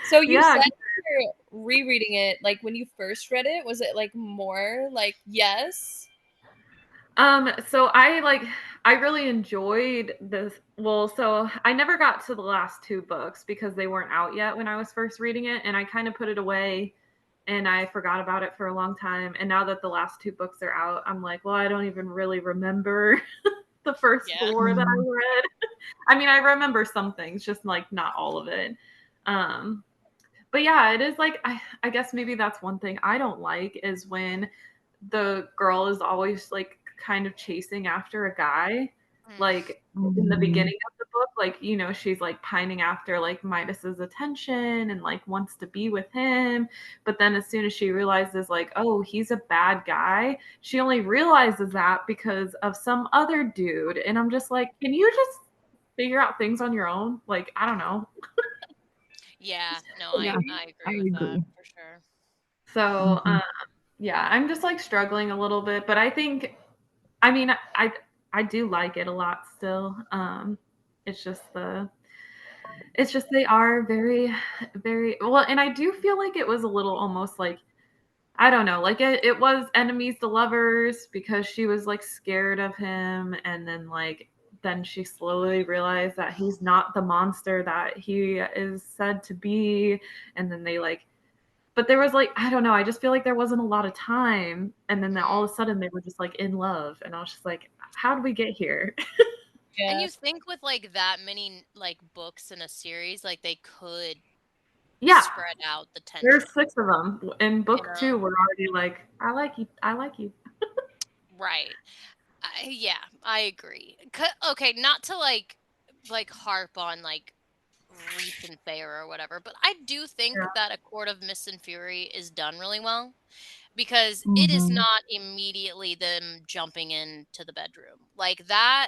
So you Yeah. said you're rereading it. Like when you first read it, was it like more like yes? So I really enjoyed this. Well, so I never got to the last two books because they weren't out yet when I was first reading it, and I kind of put it away and I forgot about it for a long time. And now that the last two books are out, I'm like, well, I don't even really remember the first Yeah. four that I read. I mean, I remember some things, just like not all of it. But yeah, it is like I guess maybe that's one thing I don't like is when the girl is always like kind of chasing after a guy. Like in the beginning of the book, like, you know, she's like pining after like Midas's attention and like wants to be with him. But then as soon as she realizes like, oh, he's a bad guy, she only realizes that because of some other dude. And I'm just like, can you just figure out things on your own? Like, I don't know. Yeah, no, I agree with that for sure. So, yeah, I'm just like struggling a little bit, but I think, I mean, I do like it a lot still. It's just they are very, very well, and I do feel like it was a little almost like, I don't know, like it was enemies to lovers because she was like scared of him, and then she slowly realized that he's not the monster that he is said to be, and then they like, but there was like, I don't know, I just feel like there wasn't a lot of time, and then all of a sudden they were just like in love, and I was just like, how did we get here? And you think with like that many like books in a series, like they could Yeah, spread out the tension, there's 6 of them. In book you 2, know? we're already like, I like you, I like you. Right. Yeah, I agree. Okay, not to like harp on like Reese and Fair or whatever, but I do think Yeah. that A Court of Mist and Fury is done really well because it is not immediately them jumping into the bedroom. Like that,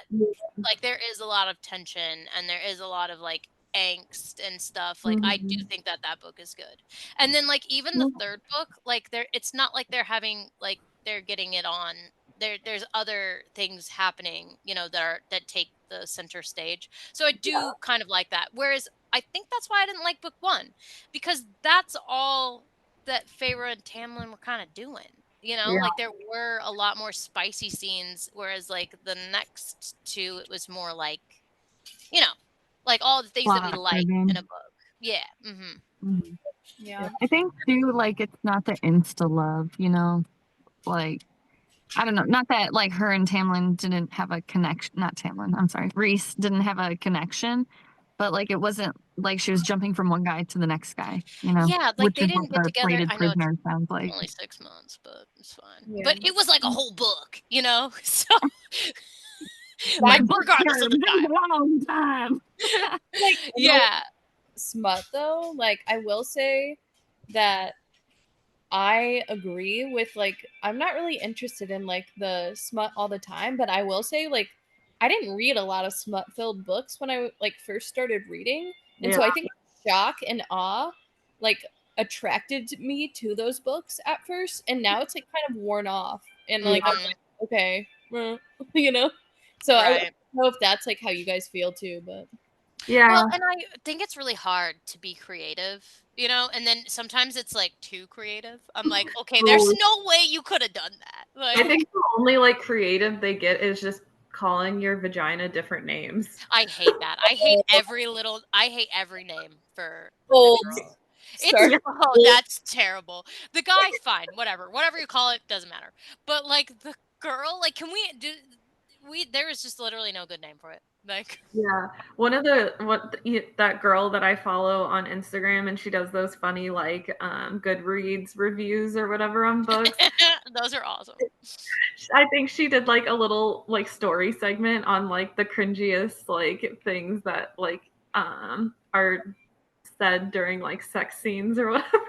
like there is a lot of tension and there is a lot of like angst and stuff. Like I do think that that book is good. And then like even the third book, like it's not like they're having like they're getting it on. There's other things happening, you know, that take the center stage. So I do kind of like that. Whereas I think that's why I didn't like book 1 because that's all that Feyre and Tamlin were kind of doing. You know, Yeah. like there were a lot more spicy scenes, whereas like the next 2, it was more like, you know, like all the things that we like in a book. Yeah. Yeah. I think too, like it's not the insta love, you know, like I don't know, not that like her and Tamlin didn't have a connection. Not Tamlin, I'm sorry, Reese didn't have a connection, but like it wasn't like she was jumping from one guy to the next guy, you know, Yeah, like which they is what didn't get the together. braided I know it's prisoner sounds like. only 6 months, but it's fine. Yeah. But it was like a whole book, you know? So That regardless of the time. Long time. like Yeah. smut though, like I will say that I agree with like I'm not really interested in like the smut all the time, but I will say like I didn't read a lot of smut filled books when I like first started reading, and so I think shock and awe like attracted me to those books at first, and now it's like kind of worn off, and like I'm like okay, you know. So I don't know if that's like how you guys feel too, but Yeah. Well, and I think it's really hard to be creative, you know, and then sometimes it's like too creative. I'm like, okay, there's no way you could have done that. Like, I think the only like creative they get is just calling your vagina different names. I hate that. I hate every name for Old. the girl. Sorry. That's terrible. The guy, fine, whatever you call it, doesn't matter. But like the girl, like, can we do? There is just literally no good name for it. Like, Yeah, one of that girl that I follow on Instagram, and she does those funny like Goodreads reviews or whatever on books. those are awesome. I think she did like a little like story segment on like the cringiest like things that like are said during like sex scenes or whatever.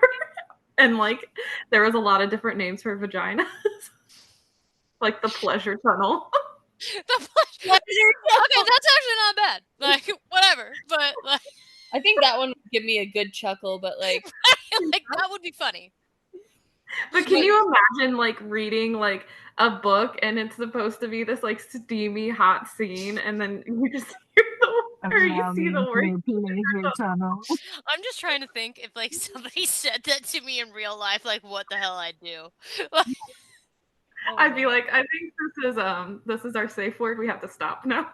And like there was a lot of different names for vaginas. Like the pleasure tunnel. The pleasure. Okay, that's actually not bad. Like, whatever. But like, I think that one would give me a good chuckle, but like that would be funny. But can you imagine like reading like a book and it's supposed to be this like steamy hot scene, and then you just hear you see the word tunnel. I'm just trying to think if like somebody said that to me in real life, like what the hell I'd do. I'd be like, I think this is our safe word. We have to stop now.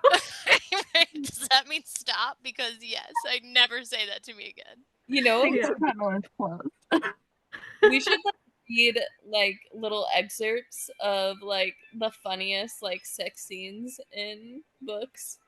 Does that mean stop? Because yes, I'd never say that to me again. You know, we should like, read like little excerpts of like the funniest like sex scenes in books.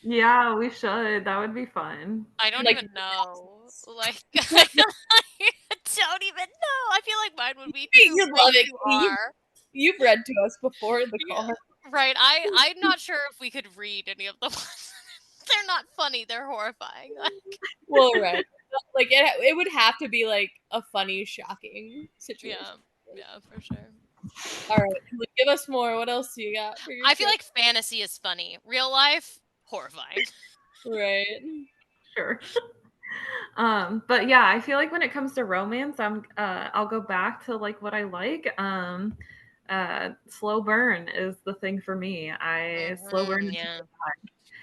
Yeah, we should. That would be fun. I don't Like, even know. Like, I don't even know. I feel like mine would be too You'd love it. far. You've read to us before in the car. Right. I'm not sure if we could read any of the ones. They're not funny. They're horrifying. Well, right. Like it would have to be like a funny, shocking situation. Yeah, for sure. All right, give us more. What else do you got for your I feel like fantasy is funny. Real life, horrifying. right. Sure. But yeah, I feel like when it comes to romance, I'll go back to like what I like. Slow burn is the thing for me. Slow burn into Yeah.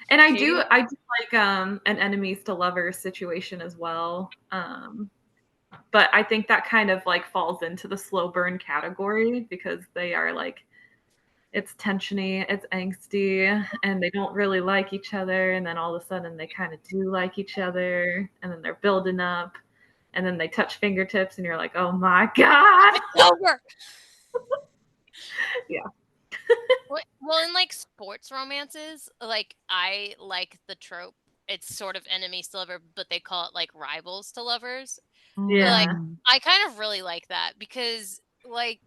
and I do like an enemies to lovers situation as well. But I think that kind of like falls into the slow burn category because they are like it's tensiony, it's angsty, and they don't really like each other, and then all of a sudden they kind of do like each other, and then they're building up, and then they touch fingertips, and you're like, oh my god, it's over. Yeah. Well, in like sports romances, like I like the trope. It's sort of enemies to lover, but they call it like rivals to lovers. Yeah. Like I kind of really like that because like,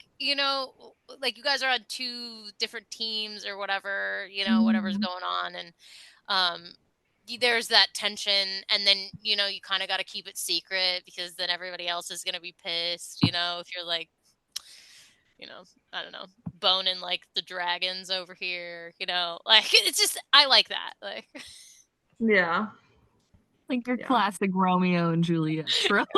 like you guys are on two different teams or whatever, whatever's going on and there's that tension and then, you kind of got to keep it secret because then everybody else is going to be pissed, if you're like I don't know, boning like the dragons over here, like it's just I like that. Like Yeah. Like your classic Romeo and Juliet trope.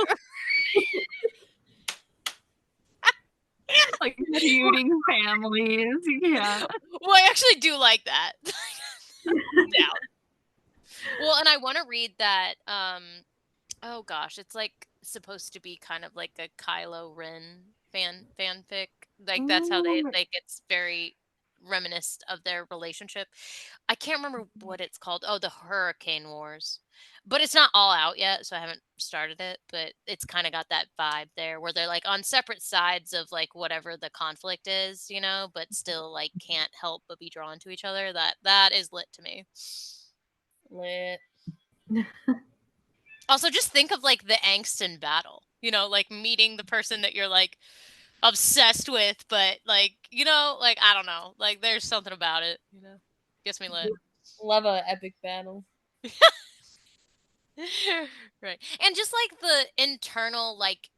Like feuding families. Yeah. Well, I actually do like that. Down. Well, and I want to read that oh gosh, it's like supposed to be kind of like a Kylo Ren fanfic. Like that's how they like it's very reminiscent of their relationship. I can't remember what it's called. Oh, the Hurricane Wars. But it's not all out yet, so I haven't started it, but it's kind of got that vibe there where they're like on separate sides of like whatever the conflict is, but still like can't help but be drawn to each other. That is lit to me. Lit. Also, just think of like the angst in battle, like meeting the person that you're like obsessed with, but like, like I don't know, like there's something about it, gets me lit. Love a epic battle. Right. And just like the internal, like,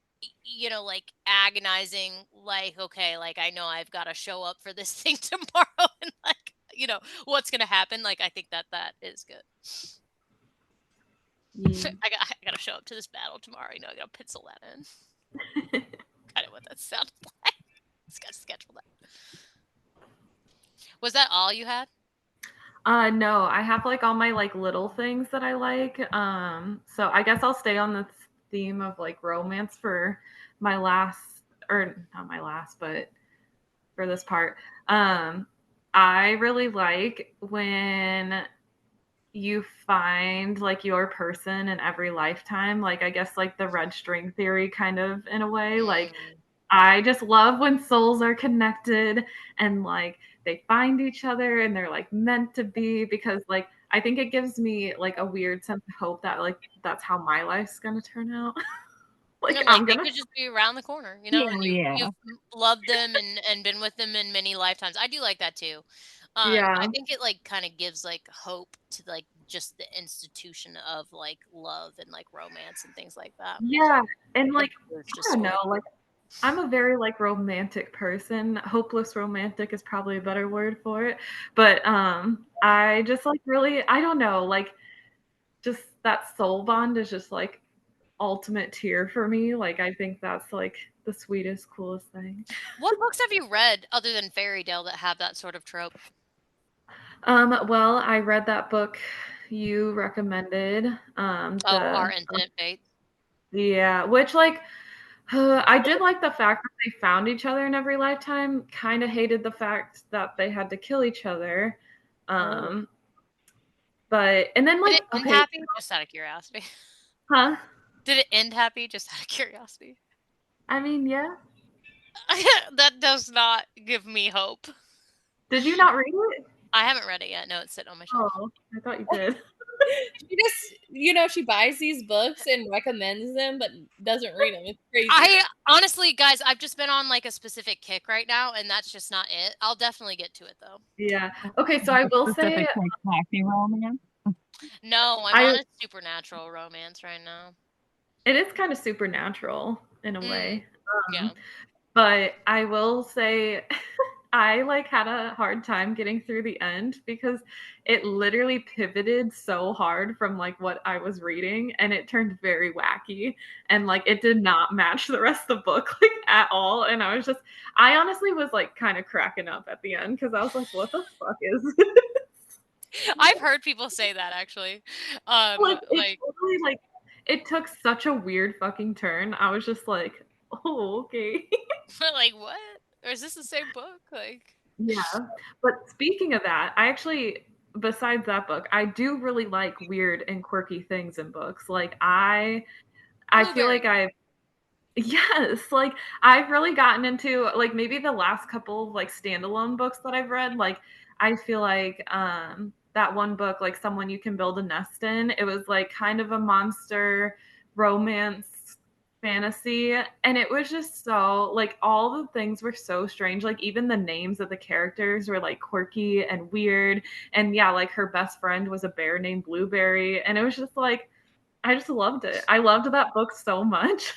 like agonizing, like, okay, like I know I've got to show up for this thing tomorrow and like, what's going to happen. Like, I think that is good. I got to show up to this battle tomorrow. I got to pencil that in. Kind of what that sounds like. Just got to schedule that. Was that all you had? No, I have like all my like little things that I like. So I guess I'll stay on the theme of like romance for my last, or not my last, but for this part. I really like when you find like your person in every lifetime. Like I guess like the red string theory kind of in a way. Like I just love when souls are connected and like they find each other and they're like meant to be because like I think it gives me like a weird sense of hope that like that's how my life's gonna turn out. Like I'm they gonna could just be around the corner, and you've loved them and been with them in many lifetimes. I do like that too. I think it like kind of gives like hope to like just the institution of like love and like romance and things like that. Yeah, and like just I don't know, like I'm a very like romantic person. Hopeless romantic is probably a better word for it. But I just like really I don't know, like just that soul bond is just like ultimate tier for me. Like I think that's like the sweetest, coolest thing. What books have you read other than Fairy Tale that have that sort of trope? Well, I read that book you recommended. Our Infinite Fate. Yeah, which like I did like the fact that they found each other in every lifetime. Kind of hated the fact that they had to kill each other. But and then like did it end happy? Just out of curiosity. Huh? Did it end happy? Just out of curiosity. I mean, yeah. That does not give me hope. Did you not read it? I haven't read it yet. No, it's sitting on my shelf. Oh, I thought you did. She just, she buys these books and recommends them, but doesn't read them. It's crazy. I honestly, guys, I've just been on like a specific kick right now, and that's just not it. I'll definitely get to it though. Yeah. Okay, so I will say, Specific like coffee romance. No, I'm on a supernatural romance right now. it is kind of supernatural in a way. Yeah. But I will say I like had a hard time getting through the end because it literally pivoted so hard from like what I was reading and it turned very wacky and like it did not match the rest of the book like at all. And I honestly was like kind of cracking up at the end because I was like, what the fuck is this? I've heard people say that actually. Like it totally like it took such a weird fucking turn. I was just like, oh, okay. like what? Or is this the same book? Like Yeah. But speaking of that, I actually, besides that book, I do really like weird and quirky things in books. Like I feel like yes, like I've really gotten into like maybe the last couple of like standalone books that I've read. Like I feel like that one book, like Someone You Can Build a Nest In, it was like kind of a monster romance fantasy. And it was just so like all the things were so strange. Like even the names of the characters were like quirky and weird. And yeah, like her best friend was a bear named Blueberry. And it was just like I just loved it. I loved that book so much.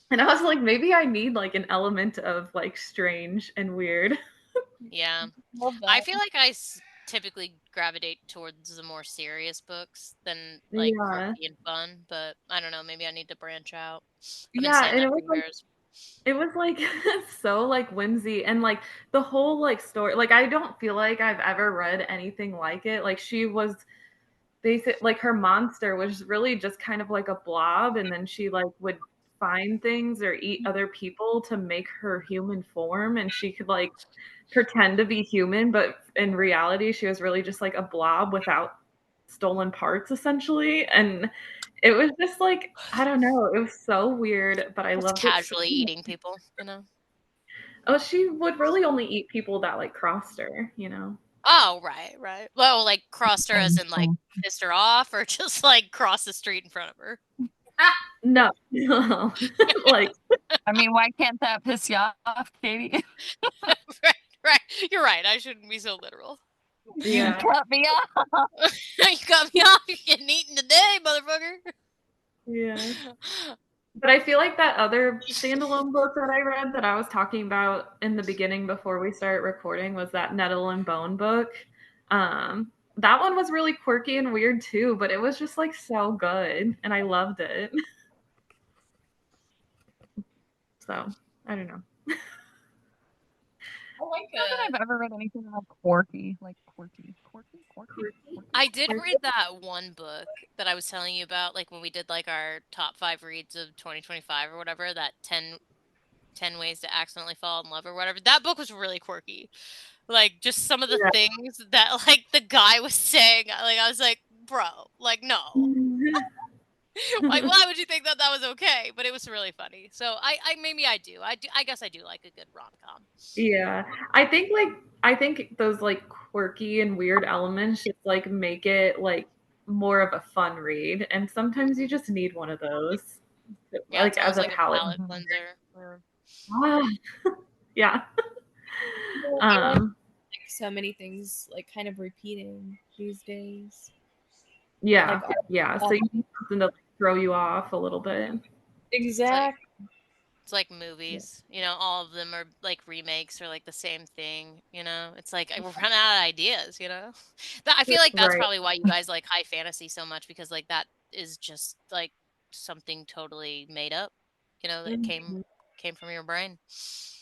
And I was like, maybe I need like an element of like strange and weird. yeah. Love that. I feel like typically gravitate towards the more serious books than like quirky and fun, but I don't know, maybe I need to branch out. I've been saying And that it was for like years. it was like so like whimsy and like the whole like story. Like I don't feel like I've ever read anything like it. Like she was like her monster was really just kind of like a blob and then she like would find things or eat other people to make her human form and she could like pretend to be human but in reality she was really just like a blob without stolen parts essentially and it was just like I don't know it was so weird but I Just loved it so casually much. eating people, you know. Oh, she would really only eat people that like crossed her, you know. Oh, right. Well, like crossed her as in like pissed her off, or just like cross the street in front of her. No, like I mean, why can't that piss you off, Katie? right. You're right. I shouldn't be so literal. yeah. You cut me off. You got me off. You're getting eaten today, motherfucker. Yeah. But I feel like that other standalone book that I read that I was talking about in the beginning before we started recording was that Nettle and Bone book. That one was really quirky and weird too, but it was just like so good and I loved it. So, I don't know. I like I don't know that I've ever read anything like quirky. I did read that one book that I was telling you about, like when we did like our top 5 reads of 2025 or whatever, that 10 ways to accidentally fall in love or whatever. That book was really quirky. Like just some of the things that like the guy was saying, like I was like, bro, like no. Like why would you think that was okay? But it was really funny. So maybe I do. I guess I do like a good rom-com. Yeah. I think those like quirky and weird elements just like make it like more of a fun read. And sometimes you just need one of those. Yeah, Like it's almost as a like a palate. palate cleanser. Yeah. like so many things like kind of repeating these days. Yeah. Like, yeah. So you need something to like, throw you off a little bit. Exactly. It's like movies, you know, all of them are like remakes or like the same thing, you know. It's like I run out of ideas, you know. I feel like that's Right. probably why you guys like high fantasy so much because like that is just like something totally made up, you know, that came from your brain.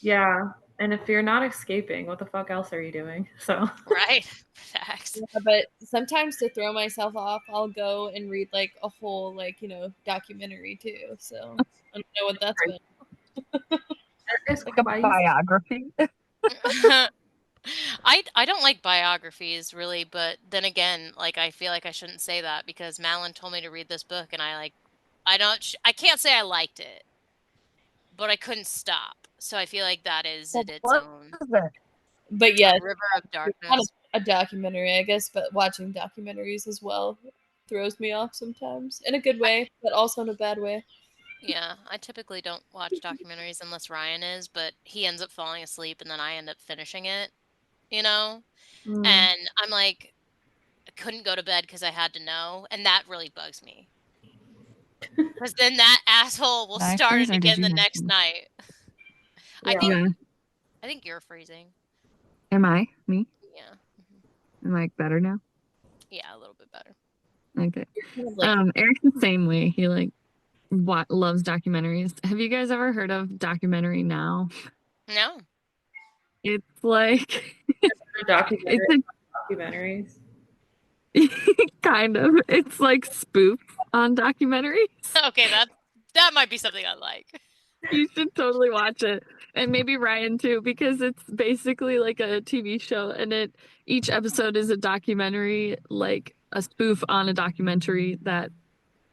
Yeah. And if you're not escaping, what the fuck else are you doing? So Right. Facts. Yeah, but sometimes to throw myself off, I'll go and read like a whole documentary too. So I don't know what that's about. it's like a biography. I don't like biographies really, but then again, like I feel like I shouldn't say that because Madeline told me to read this book and I can't say I liked it, but I couldn't stop. So I feel like that is its own. But yeah, River of Darkness. a documentary, I guess, but watching documentaries as well throws me off sometimes in a good way, but also in a bad way. Yeah, I typically don't watch documentaries unless Ryan is, but he ends up falling asleep and then I end up finishing it, you know? And I'm like, I couldn't go to bed because I had to know, and that really bugs me. Because then that asshole will Did I start freeze it or did again the you next freeze? night. I Yeah. think Yeah. I think you're freezing. Am I? Me? Yeah. Mhm. Am I better now? Yeah, a little bit better. Okay. Kind of like Eric's the same way. He like loves documentaries. Have you guys ever heard of Documentary Now? No. It's like Documentary, it's documentaries. a kind of it's like spoof on documentaries. Okay, that might be something I like. You should totally watch it. And maybe Ryan too, because it's basically like a TV show and each episode is a documentary, like a spoof on a documentary that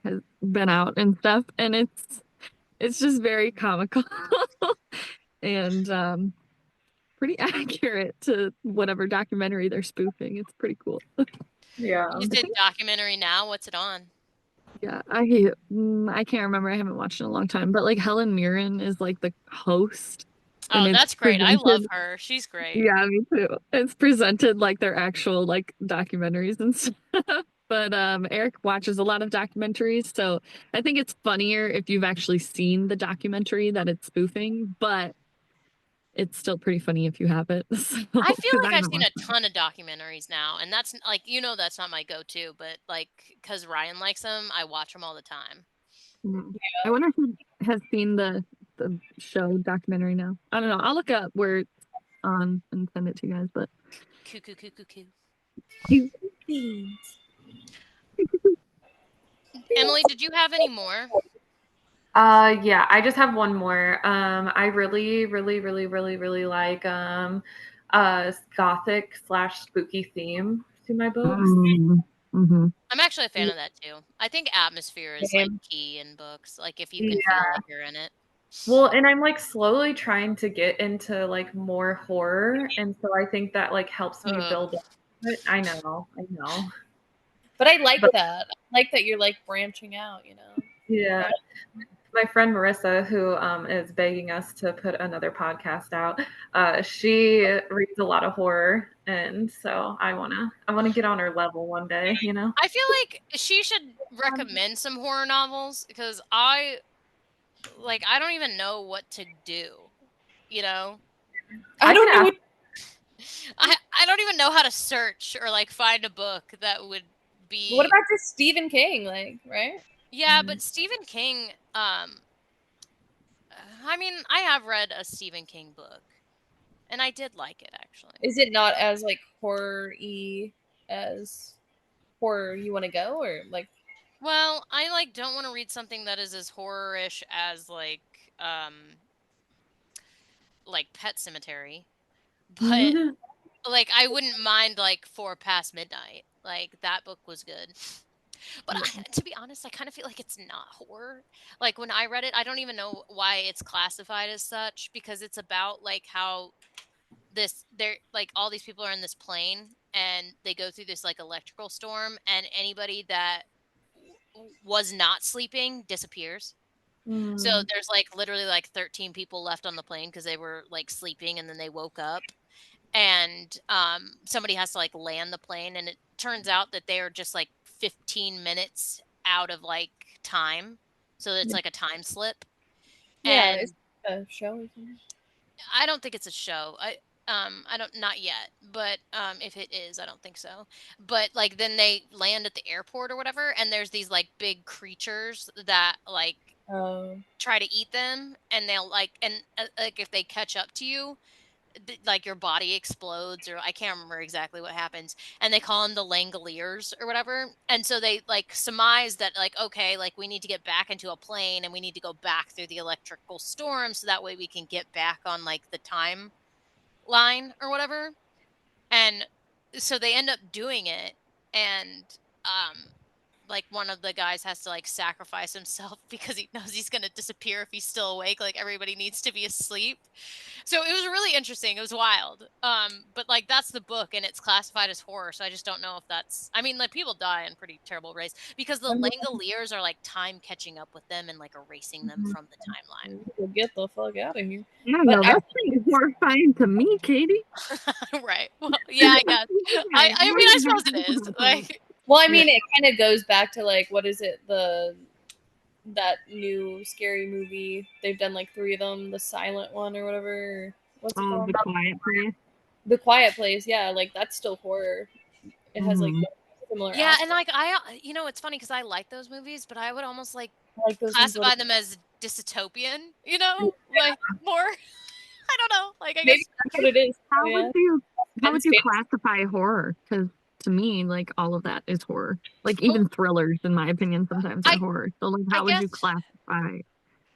has been out and stuff. And it's just very comical and pretty accurate to whatever documentary they're spoofing. It's pretty cool. Yeah. You said Documentary Now. What's it on? Yeah, I can't remember. I haven't watched it in a long time, but like Helen Mirren is like the host, and Oh, it's that's great. I love presented. her. She's great. Yeah, me too. It's presented like their actual like documentaries and stuff. But Eric watches a lot of documentaries, so I think it's funnier if you've actually seen the documentary that it's spoofing, but it's still pretty funny if you have it. So, I feel because I like I've haven't seen a watched it. ton of documentaries now, and that's like, that's not my go-to, but like, because Ryan likes them, I watch them all the time. Mhm. I wonder if he has seen the show documentary now. I don't know. I'll look up where it's on and send it to you guys, but Coo, coo, coo, coo, coo. Emily, did you have any more? Yeah, I just have one more. I really, really, really, really, really like gothic / spooky theme to my books. Mm-hmm. I'm actually a fan of that too. I think atmosphere is like Same. key in books, like if you can Yeah. feel like you're in it. Well, and I'm like slowly trying to get into like more horror, and so I think that like helps me Ugh. build up to it. I know. but I like But that. I like that you're like branching out, yeah, my friend Marissa, who is begging us to put another podcast out, she reads a lot of horror, and so I wanna get on her level one day. I feel like she should recommend some horror novels because I don't even know what to do, you know? I I don't can know ask. what I don't even know how to search or like find a book that would what be. about just Stephen King, like, right? Yeah, but Stephen King, I mean, I have read a Stephen King book and I did like it actually. Is it not as like horror-y as horror you want to go, or like Well, I like don't want to read something that is as horror-ish as like Pet Cemetery, but like I wouldn't mind like 4 Past Midnight. Like that book was good. But to be honest, I kind of feel like it's not horror. Like when I read it, I don't even know why it's classified as such because it's about like how they're like all these people are in this plane and they go through this like electrical storm and anybody that was not sleeping disappears. So there's like literally like 13 people left on the plane because they were like sleeping and then they woke up and somebody has to like land the plane and it turns out that they are just like 15 minutes out of like time, so it's like a time slip. yeah, it's And a show or something. I don't think it's a show. I don't, not yet, but if it is, I don't think so. But like then they land at the airport or whatever and there's these like big creatures that like Oh, try to eat them and they'll like and like if they catch up to you, like your body explodes or I can't remember exactly what happens, and they call them the Langoliers or whatever, and so they like surmise that like okay, like we need to get back into a plane and we need to go back through the electrical storm so that way we can get back on like the time line or whatever. And so they end up doing it, and um like one of the guys has to like sacrifice himself because he knows he's gonna disappear if he's still awake. Like everybody needs to be asleep. So it was really interesting. It was wild. But like that's the book and it's classified as horror. So I just don't know if that's. I mean, like people die in pretty terrible ways because the Langoliers are like time catching up with them and like erasing them from the timeline. We'll get the fuck out of here. I don't But know. That's pretty horrifying to me, Katie. Right. Well, yeah, I guess. I mean, I suppose it is. Like, well, I mean, it kind of goes back to like what is it that new scary movie? They've done like 3 of them. The Silent One or whatever. What's it called? The Quiet Place. The Quiet Place. Yeah, like that's still horror. It has like similar. yeah, aspects. and like you know, it's funny because I like those movies, but I would almost like Like those classify them as dystopian. You know, like more. I don't know. Like I maybe guess that's what it is. How would you Space. classify horror? Because to me, like all of that is horror. Like even thrillers, in my opinion, sometimes are horror. So like, how would you classify?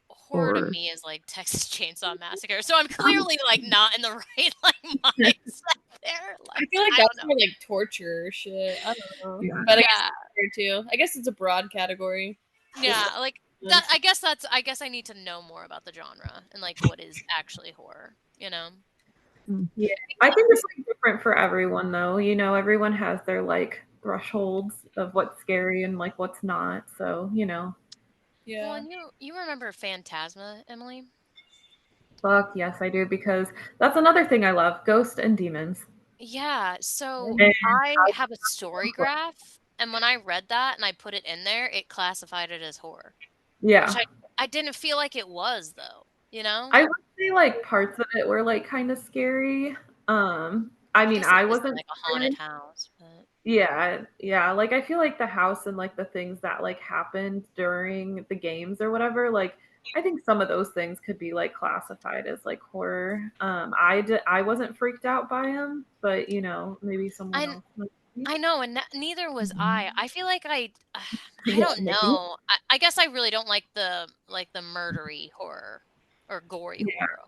Horror to me is like Texas Chainsaw Massacre. So I'm clearly like not in the right like mindset there. Like, I feel like that's more like torture shit. I don't know. Yeah. But I guess it's too. I guess it's a broad category. Yeah, like that. I guess I need to know more about the genre and like what is actually horror. You know. Yeah, I think it's like different for everyone, though. You know, everyone has their like thresholds of what's scary and like what's not. So you know. Yeah. Well, and you remember Phantasma, Emily? Fuck yes, I do, because that's another thing I love: ghosts and demons. Yeah. So And I have a story graph, and when I read that and I put it in there, it classified it as horror. Yeah. Which I didn't feel like it was though. You know. I would say like parts of it were like kind of scary. I mean, I wasn't like a haunted house, but yeah. Like I feel like the house and like the things that like happened during the games or whatever, like I think some of those things could be like classified as like horror. I wasn't freaked out by them, but you know, maybe someone else might be. I know, and neither was I. I feel like I don't know. I guess I really don't like the murdery horror or gory horror.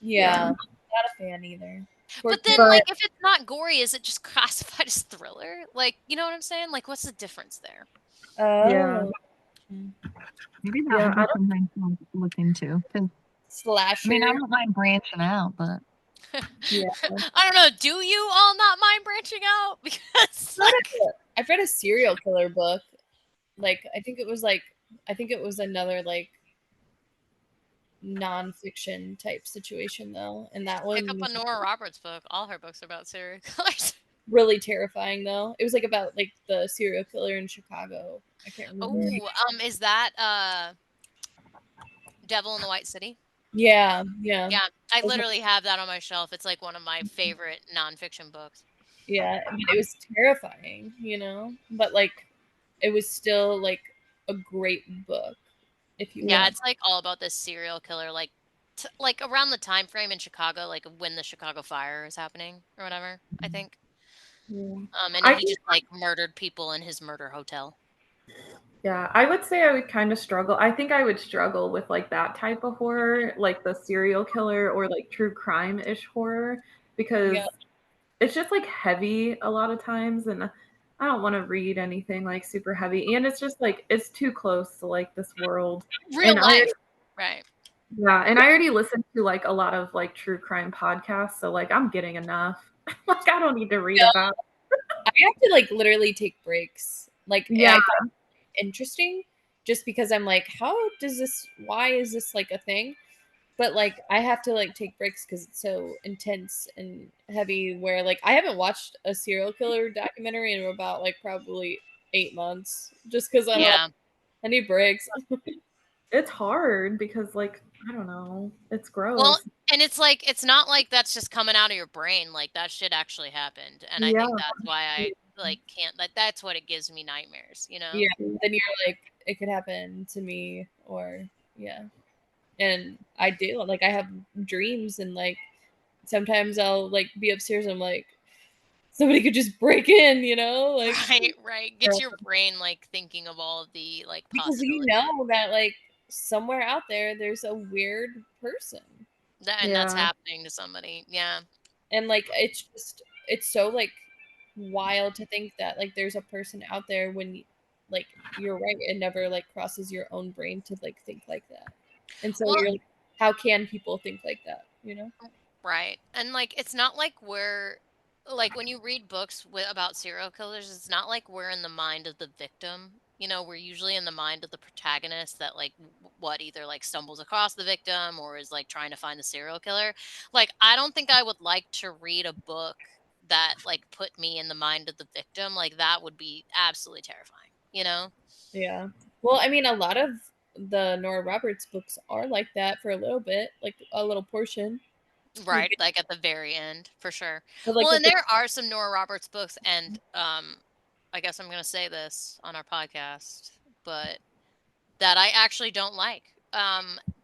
Yeah, not a fan either. But then, like, if it's not gory, is it just classified as thriller? Like, you know what I'm saying? Like, what's the difference there? Yeah. Maybe that would be something to look into. Slasher. I mean, I don't mind branching out, but yeah. I don't know. Do you all not mind branching out? Because I've read a serial killer book. Like, I think it was another like nonfiction type situation though, and that one pick up a Nora Roberts book. All her books are about serial killers. Really terrifying though. It was like about like the serial killer in Chicago. I can't remember. Oh, is that Devil in the White City? Yeah. I literally have that on my shelf. It's like one of my favorite nonfiction books. Yeah, I mean, it was terrifying, you know, but like it was still like a great book. If you it's like all about this serial killer, like like around the time frame in Chicago, like when the Chicago fire is happening or whatever. I think. Yeah. And he just like murdered people in his murder hotel. Yeah, I would say I would kind of struggle. I think I would struggle with like that type of horror, like the serial killer or like true crime-ish horror, because it's just like heavy a lot of times, and I don't want to read anything like super heavy, and it's just like it's too close to like this world. Real life. Right. Yeah, and I already listened to like a lot of like true crime podcasts, so like I'm getting enough. Like I don't need to read about it. I have to like literally take breaks. Like I find it interesting just because I'm like, why is this like a thing? But like I have to like take breaks because it's so intense and heavy where like I haven't watched a serial killer documentary in about like probably 8 months just because I'm like, I need breaks. It's hard because like I don't know, it's gross. Well, and it's like it's not like that's just coming out of your brain. Like that shit actually happened, and I think that's why I like can't. Like that's what it gives me nightmares. You know? Yeah. Then you're like, it could happen to me, or and I do. Like I have dreams, and like sometimes I'll like be upstairs. And I'm like, somebody could just break in, you know? Like right. Gets your brain like thinking of all of the like because you know that like somewhere out there's a weird person. That's happening to somebody. Yeah. And like it's so like wild to think that like there's a person out there when like you're right, it never like crosses your own brain to like think like that. And so Well, you're like, how can people think like that, you know? right. And like it's not like we're like when you read books about serial killers, it's not like we're in the mind of the victim. You know, we're usually in the mind of the protagonist that like what either like stumbles across the victim or is like trying to find the serial killer. Like I don't think I would like to read a book that like put me in the mind of the victim. Like that would be absolutely terrifying, you know? Yeah. Well, I mean, a lot of the Nora Roberts books are like that for a little bit, like a little portion. Right, like at the very end, for sure. But like Well, with and there are some Nora Roberts books, and I guess I'm going to say this on our podcast, but that I actually don't like.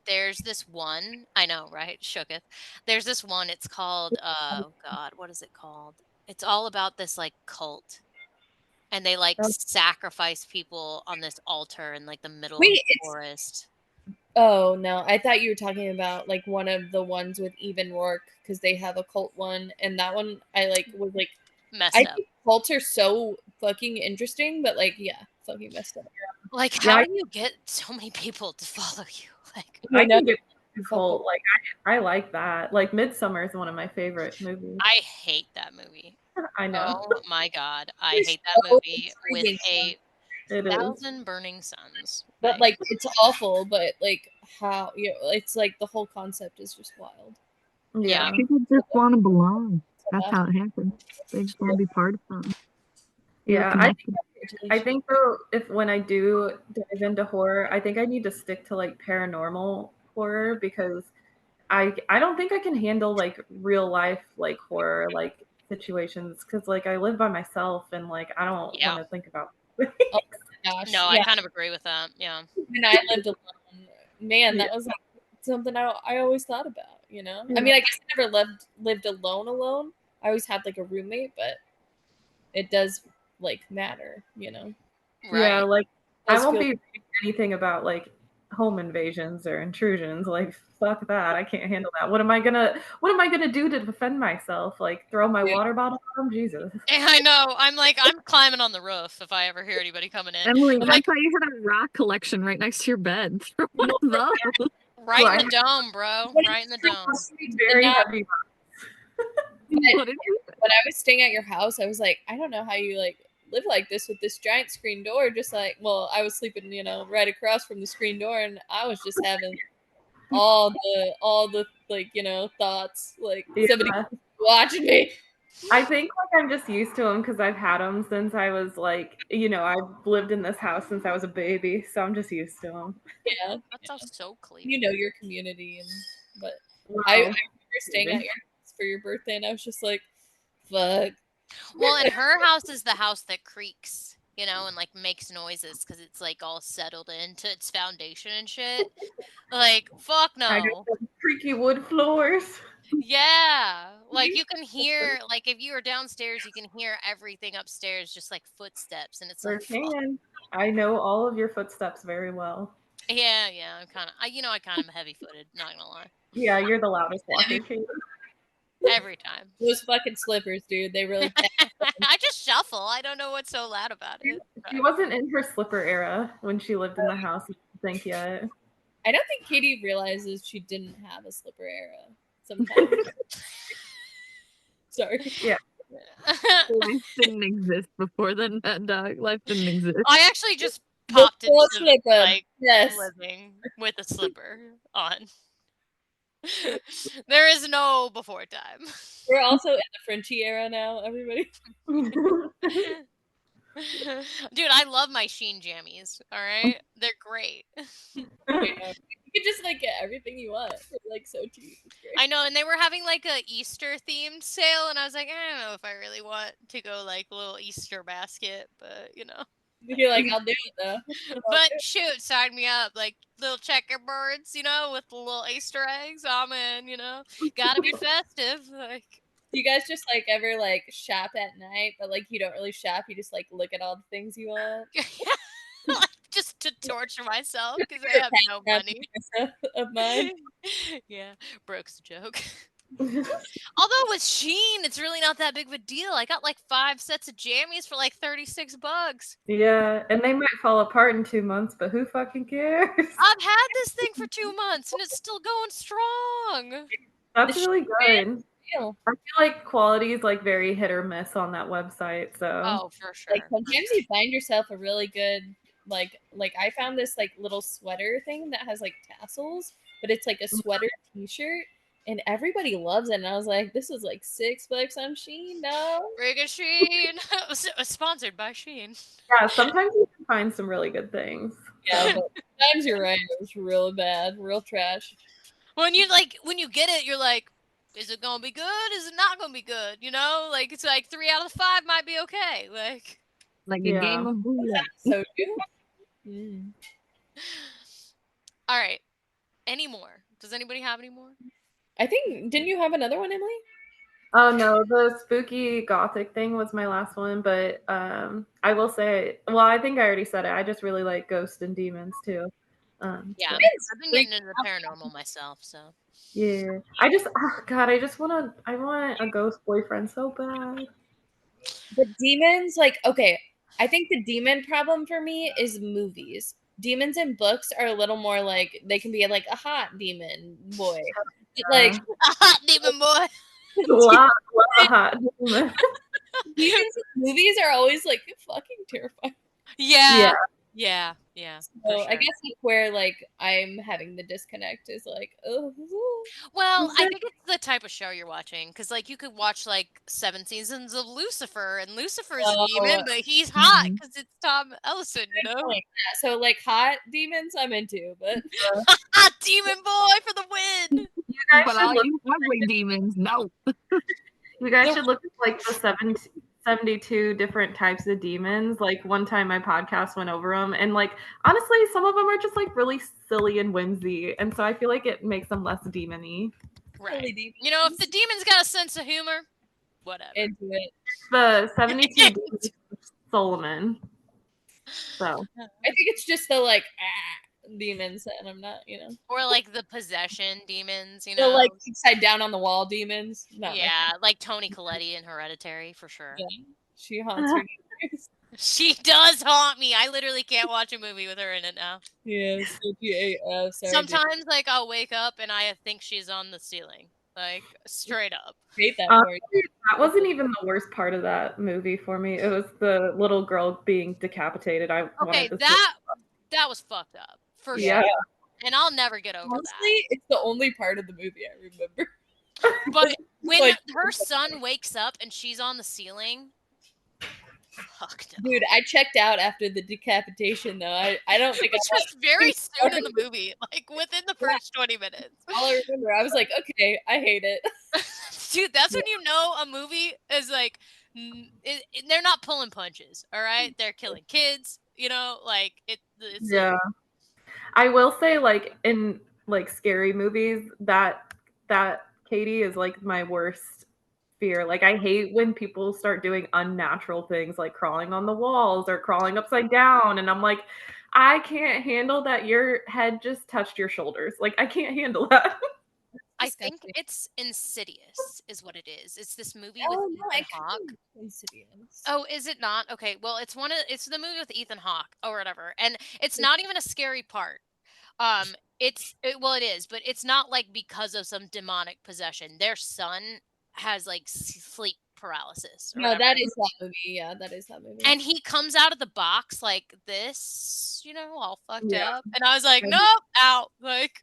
There's this one, I know, right? Shooketh. There's this one. It's called, oh God, what is it called? It's all about this like cult, and they like sacrifice people on this altar in like the middle of wait, the it's forest. oh no, I thought you were talking about like one of the ones with Even Rourke because they have a cult one, and that one I like was like Messed I up. think cults are so fucking interesting, but like yeah, fucking messed up. Like, Yeah, how I, do you get so many people to follow you? Like, I I know. can get cult. Like I like that. Like Midsummer is one of my favorite movies. I hate that movie. I know Oh my god, I It's hate that so movie with intriguing, a it is. thousand burning suns. but like it's awful. But like how you know, it's like the whole concept is just wild. Yeah. Yeah. People just want to belong. So That's how it happens. They just want to be part of something. Feel Yeah. connected. I think though if when I do dive into horror, I think I need to stick to like paranormal horror because I don't think I can handle like real life like horror like situations because like I live by myself and like I don't Yeah. want to think about Oh my gosh, No, I yeah. kind of agree with that. Yeah. When I lived alone, man, that Yeah. was like something I always thought about. You know, I Yeah. mean, I guess I never lived alone. I always had like a roommate, but it does like matter. You know, Yeah, Right. like it I does won't feel be reading anything about like home invasions or intrusions. Like fuck that. I can't handle that. What am I gonna do to defend myself? Like throw my water bottle at them? Jesus. I know. I'm like, I'm climbing on the roof if I ever hear anybody coming in. Emily, But I like thought you had a rock collection right next to your bed. Throw one of those. right Well, in I the dome, bro. Right in the dome. very heavy. What did you when I was staying at your house, I was like, I don't know how you like live like this with this giant screen door. Just like, well, I was sleeping, you know, right across from the screen door, and I was just having all the like, you know, thoughts like somebody Yeah. watching me. I think like I'm just used to them because I've had them since I was like, I've lived in this house since I was a baby, so I'm just used to them. Yeah, That sounds so you creepy. know your community, and but I Wow. remember staying at your house for your birthday, and I was just like, fuck. Well, and her house is the house that creaks, you know, and like makes noises because it's like all settled into its foundation and shit. Like, fuck I no. got those creaky wood floors. Yeah. Like you can hear like if you are downstairs, you can hear everything upstairs just like footsteps and it's Sure like fuck. can. I know all of your footsteps very well. Yeah, yeah. I kind of heavy footed, not gonna lie. Yeah, you're the loudest walker too. Every time. Those fucking slippers, dude. They really. I just shuffle. I don't know what's so loud about it. She wasn't in her slipper era when she lived in the house, I don't think yet. I don't think Katie realizes she didn't have a slipper era. Sometimes. Sorry. Yeah. Life didn't exist before then, dog. Life didn't exist. I actually just The popped full into slipper. like Yes. living with a slipper on. There is no before time. We're also in the Frenchie era now, everybody. Dude, I love my Sheen jammies. All right, they're great. You can just like get everything you want. They're like so cheap. It's great. I know, and they were having like a Easter themed sale, and I was like, I don't know if I really want to go like a little Easter basket, but you know. You're like, I'll do it though. But shoot, sign me up. Like little checkerboards, you know, with the little Easter eggs. I'm in, you know. Gotta be festive. Like Do you guys just like ever like shop at night, but like you don't really shop, you just like look at all the things you want? like, just to torture myself because I have no money. Of mine. Yeah, broke's a joke. Although with Shein, it's really not that big of a deal. I got like 5 sets of jammies for like $36. Yeah, and they might fall apart in 2 months, but who fucking cares? I've had this thing for 2 months and it's still going strong. That's The really good. Deal. I feel like quality is like very hit or miss on that website. So Oh, for Like sure. sometimes you find yourself a really good like I found this like little sweater thing that has like tassels, but it's like a sweater t-shirt and everybody loves it. And I was like, this is like $6 on Shein. No. Friggin' Shein. Sponsored by Shein. yeah, sometimes you can find some really good things. Yeah, So. but sometimes you're right. It was real bad, real trash. When you get it, you're like, is it gonna be good? Is it not gonna be good? You know, like it's like 3 out of 5 might be okay. Like a Yeah. game of roulette. So good. All right. Any more? Does anybody have any more? I think didn't you have another one, Emily? Oh no, the spooky gothic thing was my last one, but I will say, well, I think I already said it. I just really like ghosts and demons too. Yeah, So, I've been getting into the paranormal myself, so. yeah. God, I want a ghost boyfriend so bad. But demons, like, okay, I think the demon problem for me is movies. Demons in books are a little more like they can be like a hot demon boy. Like Hot demon boy. Lot of hot demons. demons in movies are always like fucking terrifying. Yeah. Yeah. Yeah. So For I sure. guess like where like I'm having the disconnect is like, oh, Well, I think it's the type of show you're watching, because like you could watch like 7 seasons of Lucifer, and Lucifer's a demon, but he's hot because it's Tom Ellison, you know. So like hot demons I'm into, but Hot demon boy for the win. You guys But should all look. you ugly demons, no. You guys should look at like the 72 different types of demons. Like one time my podcast went over them, and like honestly, some of them are just like really silly and whimsy, and so I feel like it makes them less demony. Right. You know, if the demon's got a sense of humor, whatever. into it. The 72 demons of Solomon. So I think it's just the like demons, and I'm not, Or like the possession demons, you the know. like upside down on the wall demons. Not Yeah, like Toni Collette in Hereditary for sure. Yeah. She haunts her. She does haunt me. I literally can't watch a movie with her in it now. Yes. Sometimes like I'll wake up and I think she's on the ceiling. Like straight up. Hate that for you. that wasn't even the worst part of that movie for me. It was the little girl being decapitated. I Okay, wanted to that was fucked up. For Yeah. sure. And I'll never get over Honestly, it's the only part of the movie I remember. that. But when Like- her son wakes up and she's on the ceiling, fuck no. Dude, I checked out after the decapitation though. I don't think Which was very soon in the movie, like within the first 20 minutes. all I remember. I was like, okay, I hate it. Dude, that's when you know a movie is like they're not pulling punches, all right? They're killing kids, you know, like it's Yeah. I will say, like, in like scary movies, that Katie is like my worst fear. Like, I hate when people start doing unnatural things like crawling on the walls or crawling upside down, and I'm like, I can't handle that your head just touched your shoulders. Like, I can't handle that. I think it's Insidious is what it is. It's this movie with Oh no, Ethan Hawke. Insidious. Oh, is it not? Okay, well, it's the movie with Ethan Hawke or whatever, and it's not even a scary part. It is, but it's not like because of some demonic possession. Their son has like sleep paralysis. Or No, whatever. that is that movie. Yeah, that is that movie. And he comes out of the box like this, you know, all fucked Yeah. up, and I was like, nope, out, like.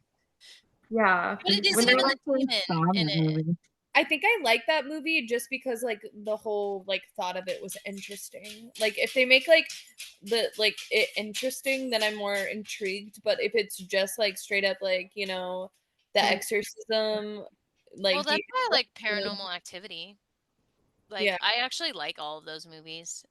Yeah. But it is When even they the demon in it. I think I like that movie just because like the whole like thought of it was interesting. Like if they make like it interesting, then I'm more intrigued. But if it's just like straight up like, the exorcism, like Well, that's why I like Paranormal Activity. Like Yeah. I actually like all of those movies.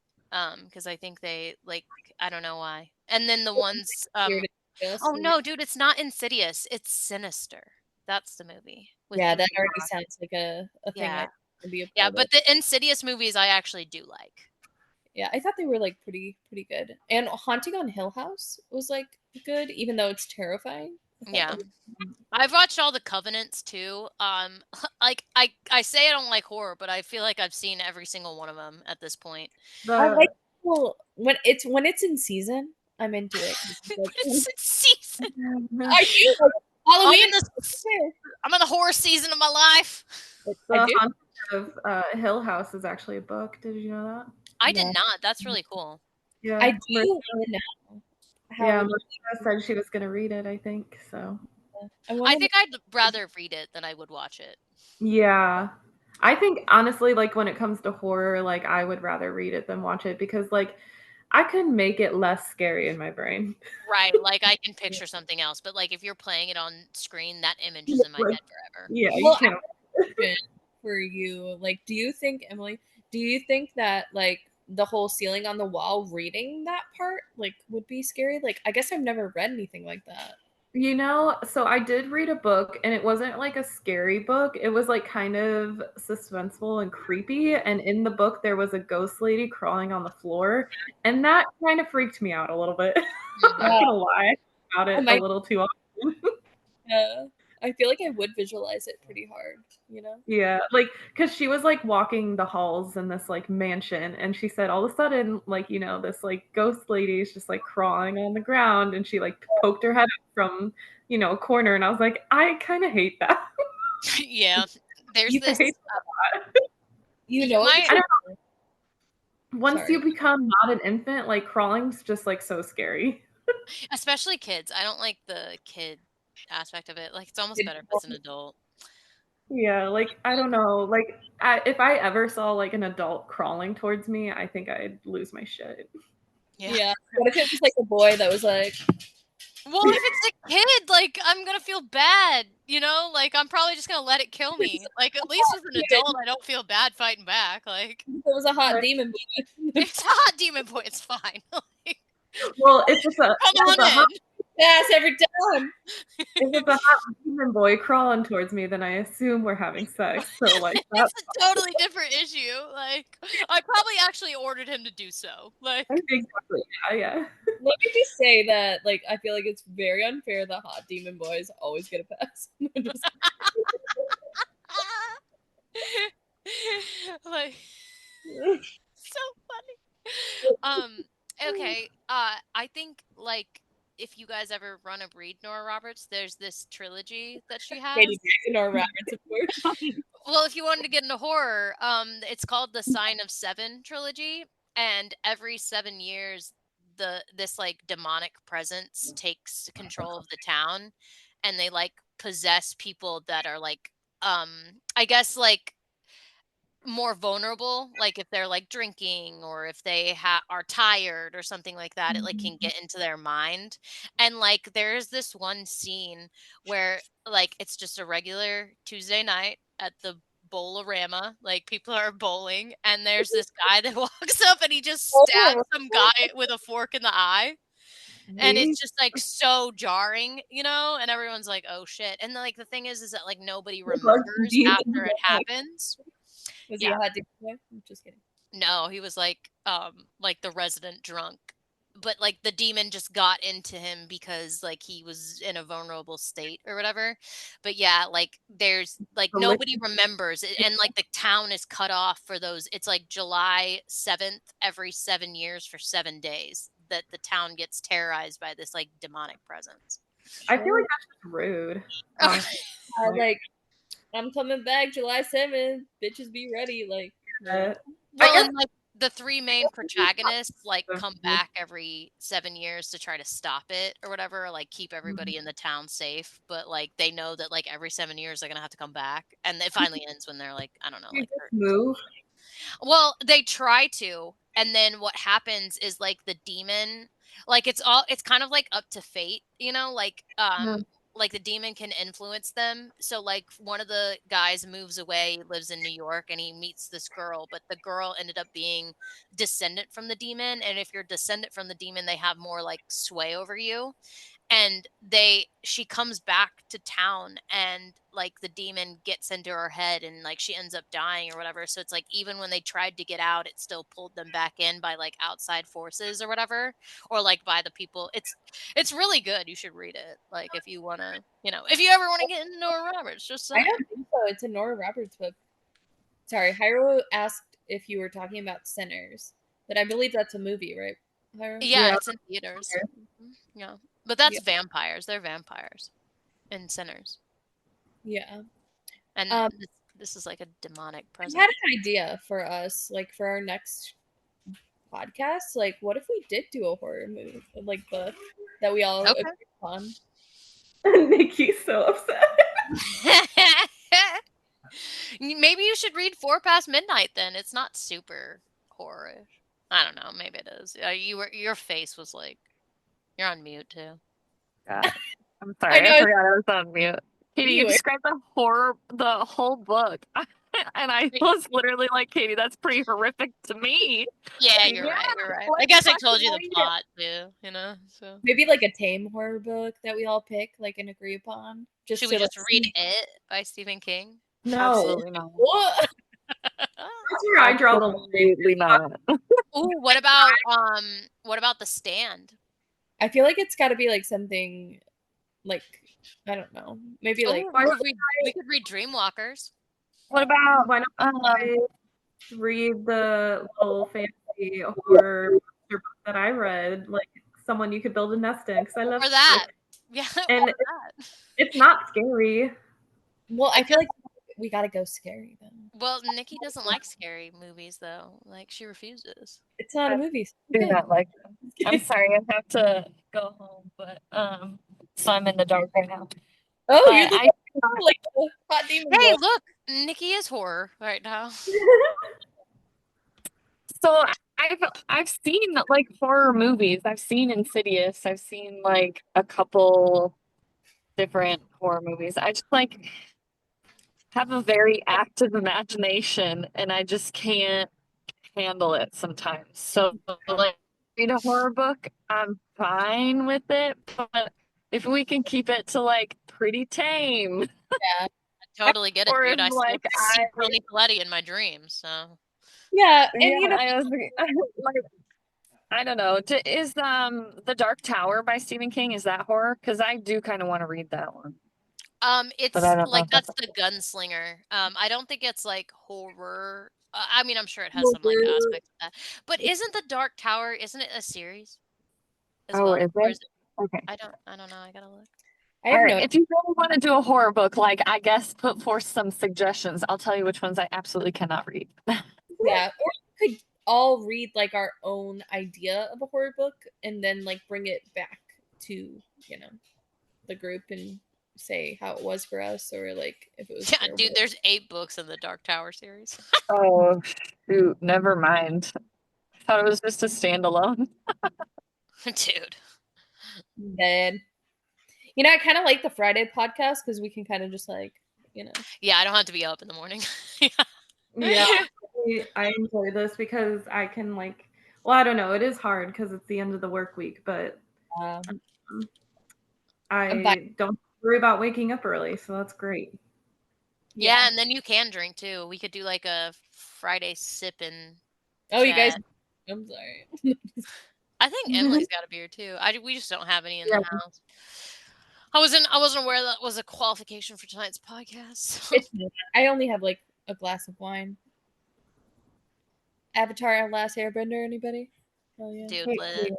Because I think they like I don't know why. And then the ones oh no, dude, it's not Insidious, it's Sinister. That's the movie. Yeah, that already sounds like a thing Yeah. I would be a Yeah, part but of. the Insidious movies I actually do like. Yeah, I thought they were like pretty good. And Haunting on Hill House was like good, even though it's terrifying. Yeah. I've watched all the Covenants too. Like I say I don't like horror, but I feel like I've seen every single one of them at this point. I like The well when it's in season, I'm into it. But Like, it's in season. I do like I'm Halloween. in I'm in the horror season of my life. I the do. Haunting of Hill House is actually a book. Did you know that? I Yeah. did not. That's really cool. Yeah, I do know how Yeah, it Marcia said she was gonna read it, I think. So I I want think I'd rather read it than I would watch it. yeah. I think honestly, like when it comes to horror, like I would rather read it than watch it because like I could make it less scary in my brain. Right, like I can picture something else, but like if you're playing it on screen, that image is in my Like, head forever. yeah, you Well, can't. question for you. Like, do you think, Emily, do you think that like the whole ceiling on the wall reading that part like would be scary? Like, I guess I've never read anything like that. You know, so I did read a book and it wasn't like a scary book. It was like kind of suspenseful and creepy. And in the book, there was a ghost lady crawling on the floor. And that kind of freaked me out a little bit. I'm not Yeah, gonna lie about I it a might. little too often. I feel like I would visualize it pretty hard. You know? Yeah, like, cause she was like walking the halls in this like mansion, and she said all of a sudden, like, this like ghost lady is just like crawling on the ground, and she like poked her head up from, a corner, and I was like, I kind of hate that. Yeah. There's You I this hate you you know what? might I don't once you Sorry. become not an infant, like crawling's just like so scary. especially kids. I don't like the kid aspect of it. Like it's almost better if it's an adult. Yeah, like I don't know, like if I ever saw like an adult crawling towards me, I think I'd lose my shit. Yeah. Yeah. What if it was like a boy that was like, Well, if it's a kid, like I'm gonna feel bad, you know? Like I'm probably just gonna let it kill me. Like at least with an adult, I don't feel bad fighting back. Like if it was a hot Right. demon boy? it's a hot demon boy, it's fine. Like, Well, if it's a come if it's a on hot in. Yes, every time. if it's a hot demon boy crawling towards me, then I assume we're having sex. So like that It's a totally different issue. Like I probably actually ordered him to do so. Like exactly. Yeah. Let me just say that, like, I feel like it's very unfair that hot demon boys always get a pass. Just- like so funny. Okay. I think like if you guys ever run a read Nora Roberts, there's this trilogy that she has. Katie Jackson or Roberts, of course. Well, if you wanted to get into horror, it's called the Sign of Seven trilogy, and every 7 years, this like demonic presence takes control of the town, and they like possess people that are like, um, I guess like more vulnerable, like if they're like drinking or if they are tired or something like that, it like can get into their mind. And like there's this one scene where like it's just a regular Tuesday night at the Bowlorama, like people are bowling, and there's this guy that walks up and he just stabs some guy with a fork in the eye. And it's just like so jarring, and everyone's like, oh shit. And like the thing is that like nobody remembers after it happens. Was he Yeah. a hot demon boy? I'm just kidding. No, he was like the resident drunk. But like the demon just got into him because like he was in a vulnerable state or whatever. But yeah, like there's like nobody remembers it, and like the town is cut off for those. It's like July 7th every 7 years for 7 days that the town gets terrorized by this like demonic presence. I feel like that's just rude. honestly. Like, I'm coming back July 7th. Bitches be ready. Like, Uh, Well, guess- and like the three main protagonists like come back every 7 years to try to stop it or whatever, or, like keep everybody in the town safe. But like they know that like every 7 years they're gonna have to come back, and it finally ends when they're like, I don't know, you like just move. well, they try to, and then what happens is like the demon, like it's kind of like up to fate, like the demon can influence them. So like one of the guys moves away, lives in New York, and he meets this girl, but the girl ended up being descendant from the demon, and if you're descendant from the demon, they have more like sway over you. and she comes back to town, and like the demon gets into her head, and like she ends up dying or whatever. So it's like even when they tried to get out, it still pulled them back in by like outside forces or whatever, or like by the people. It's really good. You should read it, like if you want to, if you ever want to get into Nora Roberts. Just I don't think so. It's a Nora Roberts book. Sorry, Hyro asked if you were talking about Sinners, but I believe that's a movie, right, Hyro? Yeah, it's in theaters. Yeah, but that's vampires. They're vampires and sinners. Yeah. And this is like a demonic presence. I had an idea for us, like for our next podcast. Like, what if we did do a horror movie, like book that we all agree on? Nikki's so upset. Maybe you should read 4 Past Midnight then. It's not super horror-ish. I don't know. Maybe it is. Your face was like, you're on mute too. I'm sorry. I forgot I was on mute. Katie, you described the whole book. And I was literally like, Katie, that's pretty horrific to me. Yeah, you're right. I guess I told you the plot too, so. Maybe like a tame horror book that we all pick, like and agree upon. Should we just read It by Stephen King? No. Absolutely not. What? That's where I draw the line. Absolutely not. Ooh, what about The Stand? I feel like it's got to be like something like, I don't know, maybe like we could read Dreamwalkers. What about why don't I read the little fantasy horror book that I read, like someone you could build a nest in, because I love that. Yeah, and it's not scary. Well, I feel like we gotta go scary then. Well, Nikki doesn't like scary movies though. Like she refuses. It's not a movie. I do not like them. I'm sorry, I have to go home, but so I'm in the dark right now. Oh, you like hot demon. Hey, look, Nikki is horror right now. So I've seen like horror movies. I've seen Insidious. I've seen like a couple different horror movies. I just like have a very active imagination and I just can't handle it sometimes. So like read a horror book, I'm fine with it, but if we can keep it to like pretty tame. Yeah. I totally get it, dude. I see Tony Colletti in my dreams, so. Yeah, and I was like, I don't know. Is The Dark Tower by Stephen King, is that horror? Because I do kind of want to read that one. It's like that's the gunslinger. I don't think it's like horror. I mean, I'm sure it has some like aspects of that. But isn't The Dark Tower? Isn't it a series? Is it? Okay. I don't know. I gotta look. All right. If you really want to do a horror book, like I guess put forth some suggestions. I'll tell you which ones I absolutely cannot read. Yeah, or we could all read like our own idea of a horror book and then like bring it back to the group and say how it was for us, or like if it was terrible. Dude, there's 8 books in the Dark Tower series. Oh shoot, never mind. I thought it was just a standalone. Dude. Dead. I kind of like the Friday podcast because we can kind of just like, Yeah, I don't have to be up in the morning. Yeah, I enjoy this because I can like, well, I don't know. It is hard because it's the end of the work week, but I don't worry about waking up early, so that's great. Yeah, and then you can drink too. We could do like a Friday sip and chat. You guys, I'm sorry. I think Emily's got a beer too. We just don't have any in the house. I wasn't aware that was a qualification for tonight's podcast. I only have like a glass of wine. Avatar and Last Airbender, anybody? Oh yeah. Dude, lit.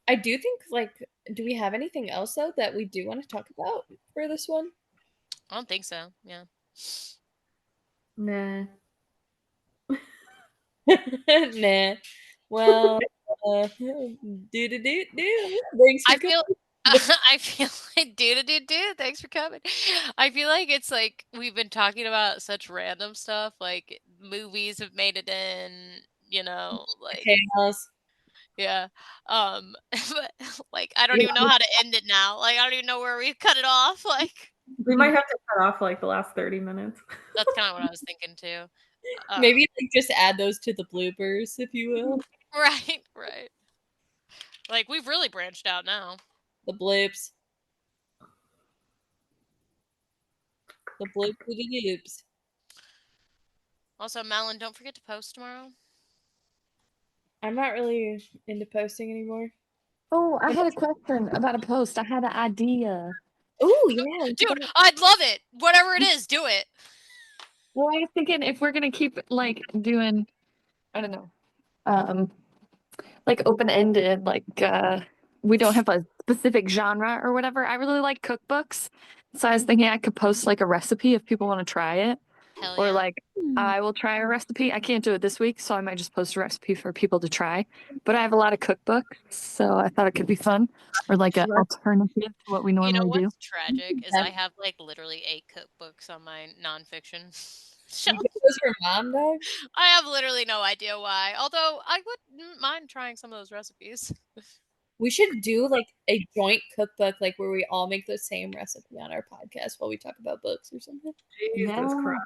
I do think like, do we have anything else though that we do want to talk about for this one? I don't think so. Yeah. Nah. Nah. Well, do. Thanks for coming. I feel like do. Thanks for coming. I feel like it's like we've been talking about such random stuff, like movies have made it in, like yeah. But like I don't even know how to end it now. Like I don't even know where we cut it off. Like we might have to cut off like the last 30 minutes. That's kind of what I was thinking too. Maybe like just add those to the bloopers, if you will. Right. Like, we've really branched out now. The bloops. The bloops to the loops. Also, Malin, don't forget to post tomorrow. I'm not really into posting anymore. Oh, I had a question about a post. I had an idea. Oh, yeah. Dude, I'd love it. Whatever it is, do it. Well, I was thinking if we're gonna keep like doing, I don't know, like open-ended, like we don't have a specific genre or whatever. I really like cookbooks, so I was thinking I could post like a recipe if people want to try it, Hell or yeah. like I will try a recipe. I can't do it this week, so I might just post a recipe for people to try. But I have a lot of cookbooks, so I thought it could be fun, or like an alternative to what we You know normally do. what's tragic is I have like literally 8 cookbooks on my nonfiction shelf. You get those for mom, though? I have literally no idea why. Although I wouldn't mind trying some of those recipes. We should do like a joint cookbook, like where we all make the same recipe on our podcast while we talk about books or something. Jesus Christ.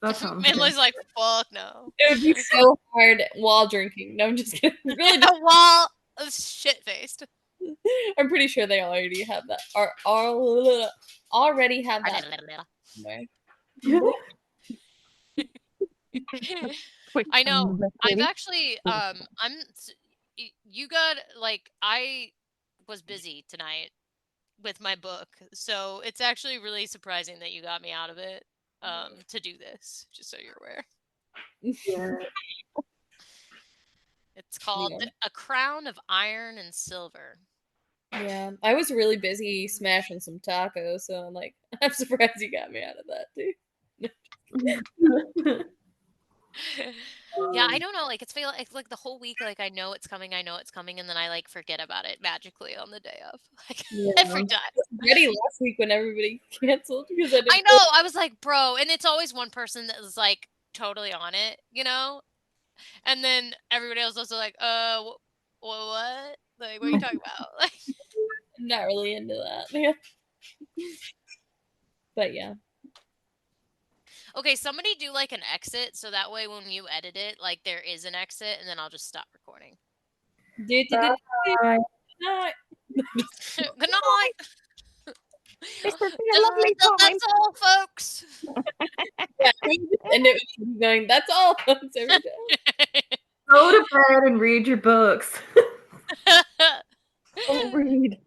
That sounds good. Emily's like, fuck no. It would be so hard while drinking. No, I'm just kidding. Really, just, While shit faced. I'm pretty sure they already have that. Already have that. I know. I've actually you got like I was busy tonight with my book, so it's actually really surprising that you got me out of it to do this, just so you're aware. Yeah. It's called A Crown of Iron and Silver. Yeah, I was really busy smashing some tacos, so I'm like, I'm surprised you got me out of that too. Yeah, I don't know. Like it's like the whole week. Like I know it's coming, and then I like forget about it magically on the day of. Like every time. I was ready last week when everybody canceled because I didn't. I know. I was like, bro, and it's always one person that was like totally on it, you know, and then everybody else was like, what? Like, what are you talking about? Like, I'm not really into that. Yeah. But yeah. okay, somebody do like an exit so that way when you edit it, like there is an exit, and then I'll just stop recording. Good night. Good night. It's been a lovely time. That's all, folks. Yeah, and it was going, that's all, folks, every day. Go to bed and read your books. Don't read.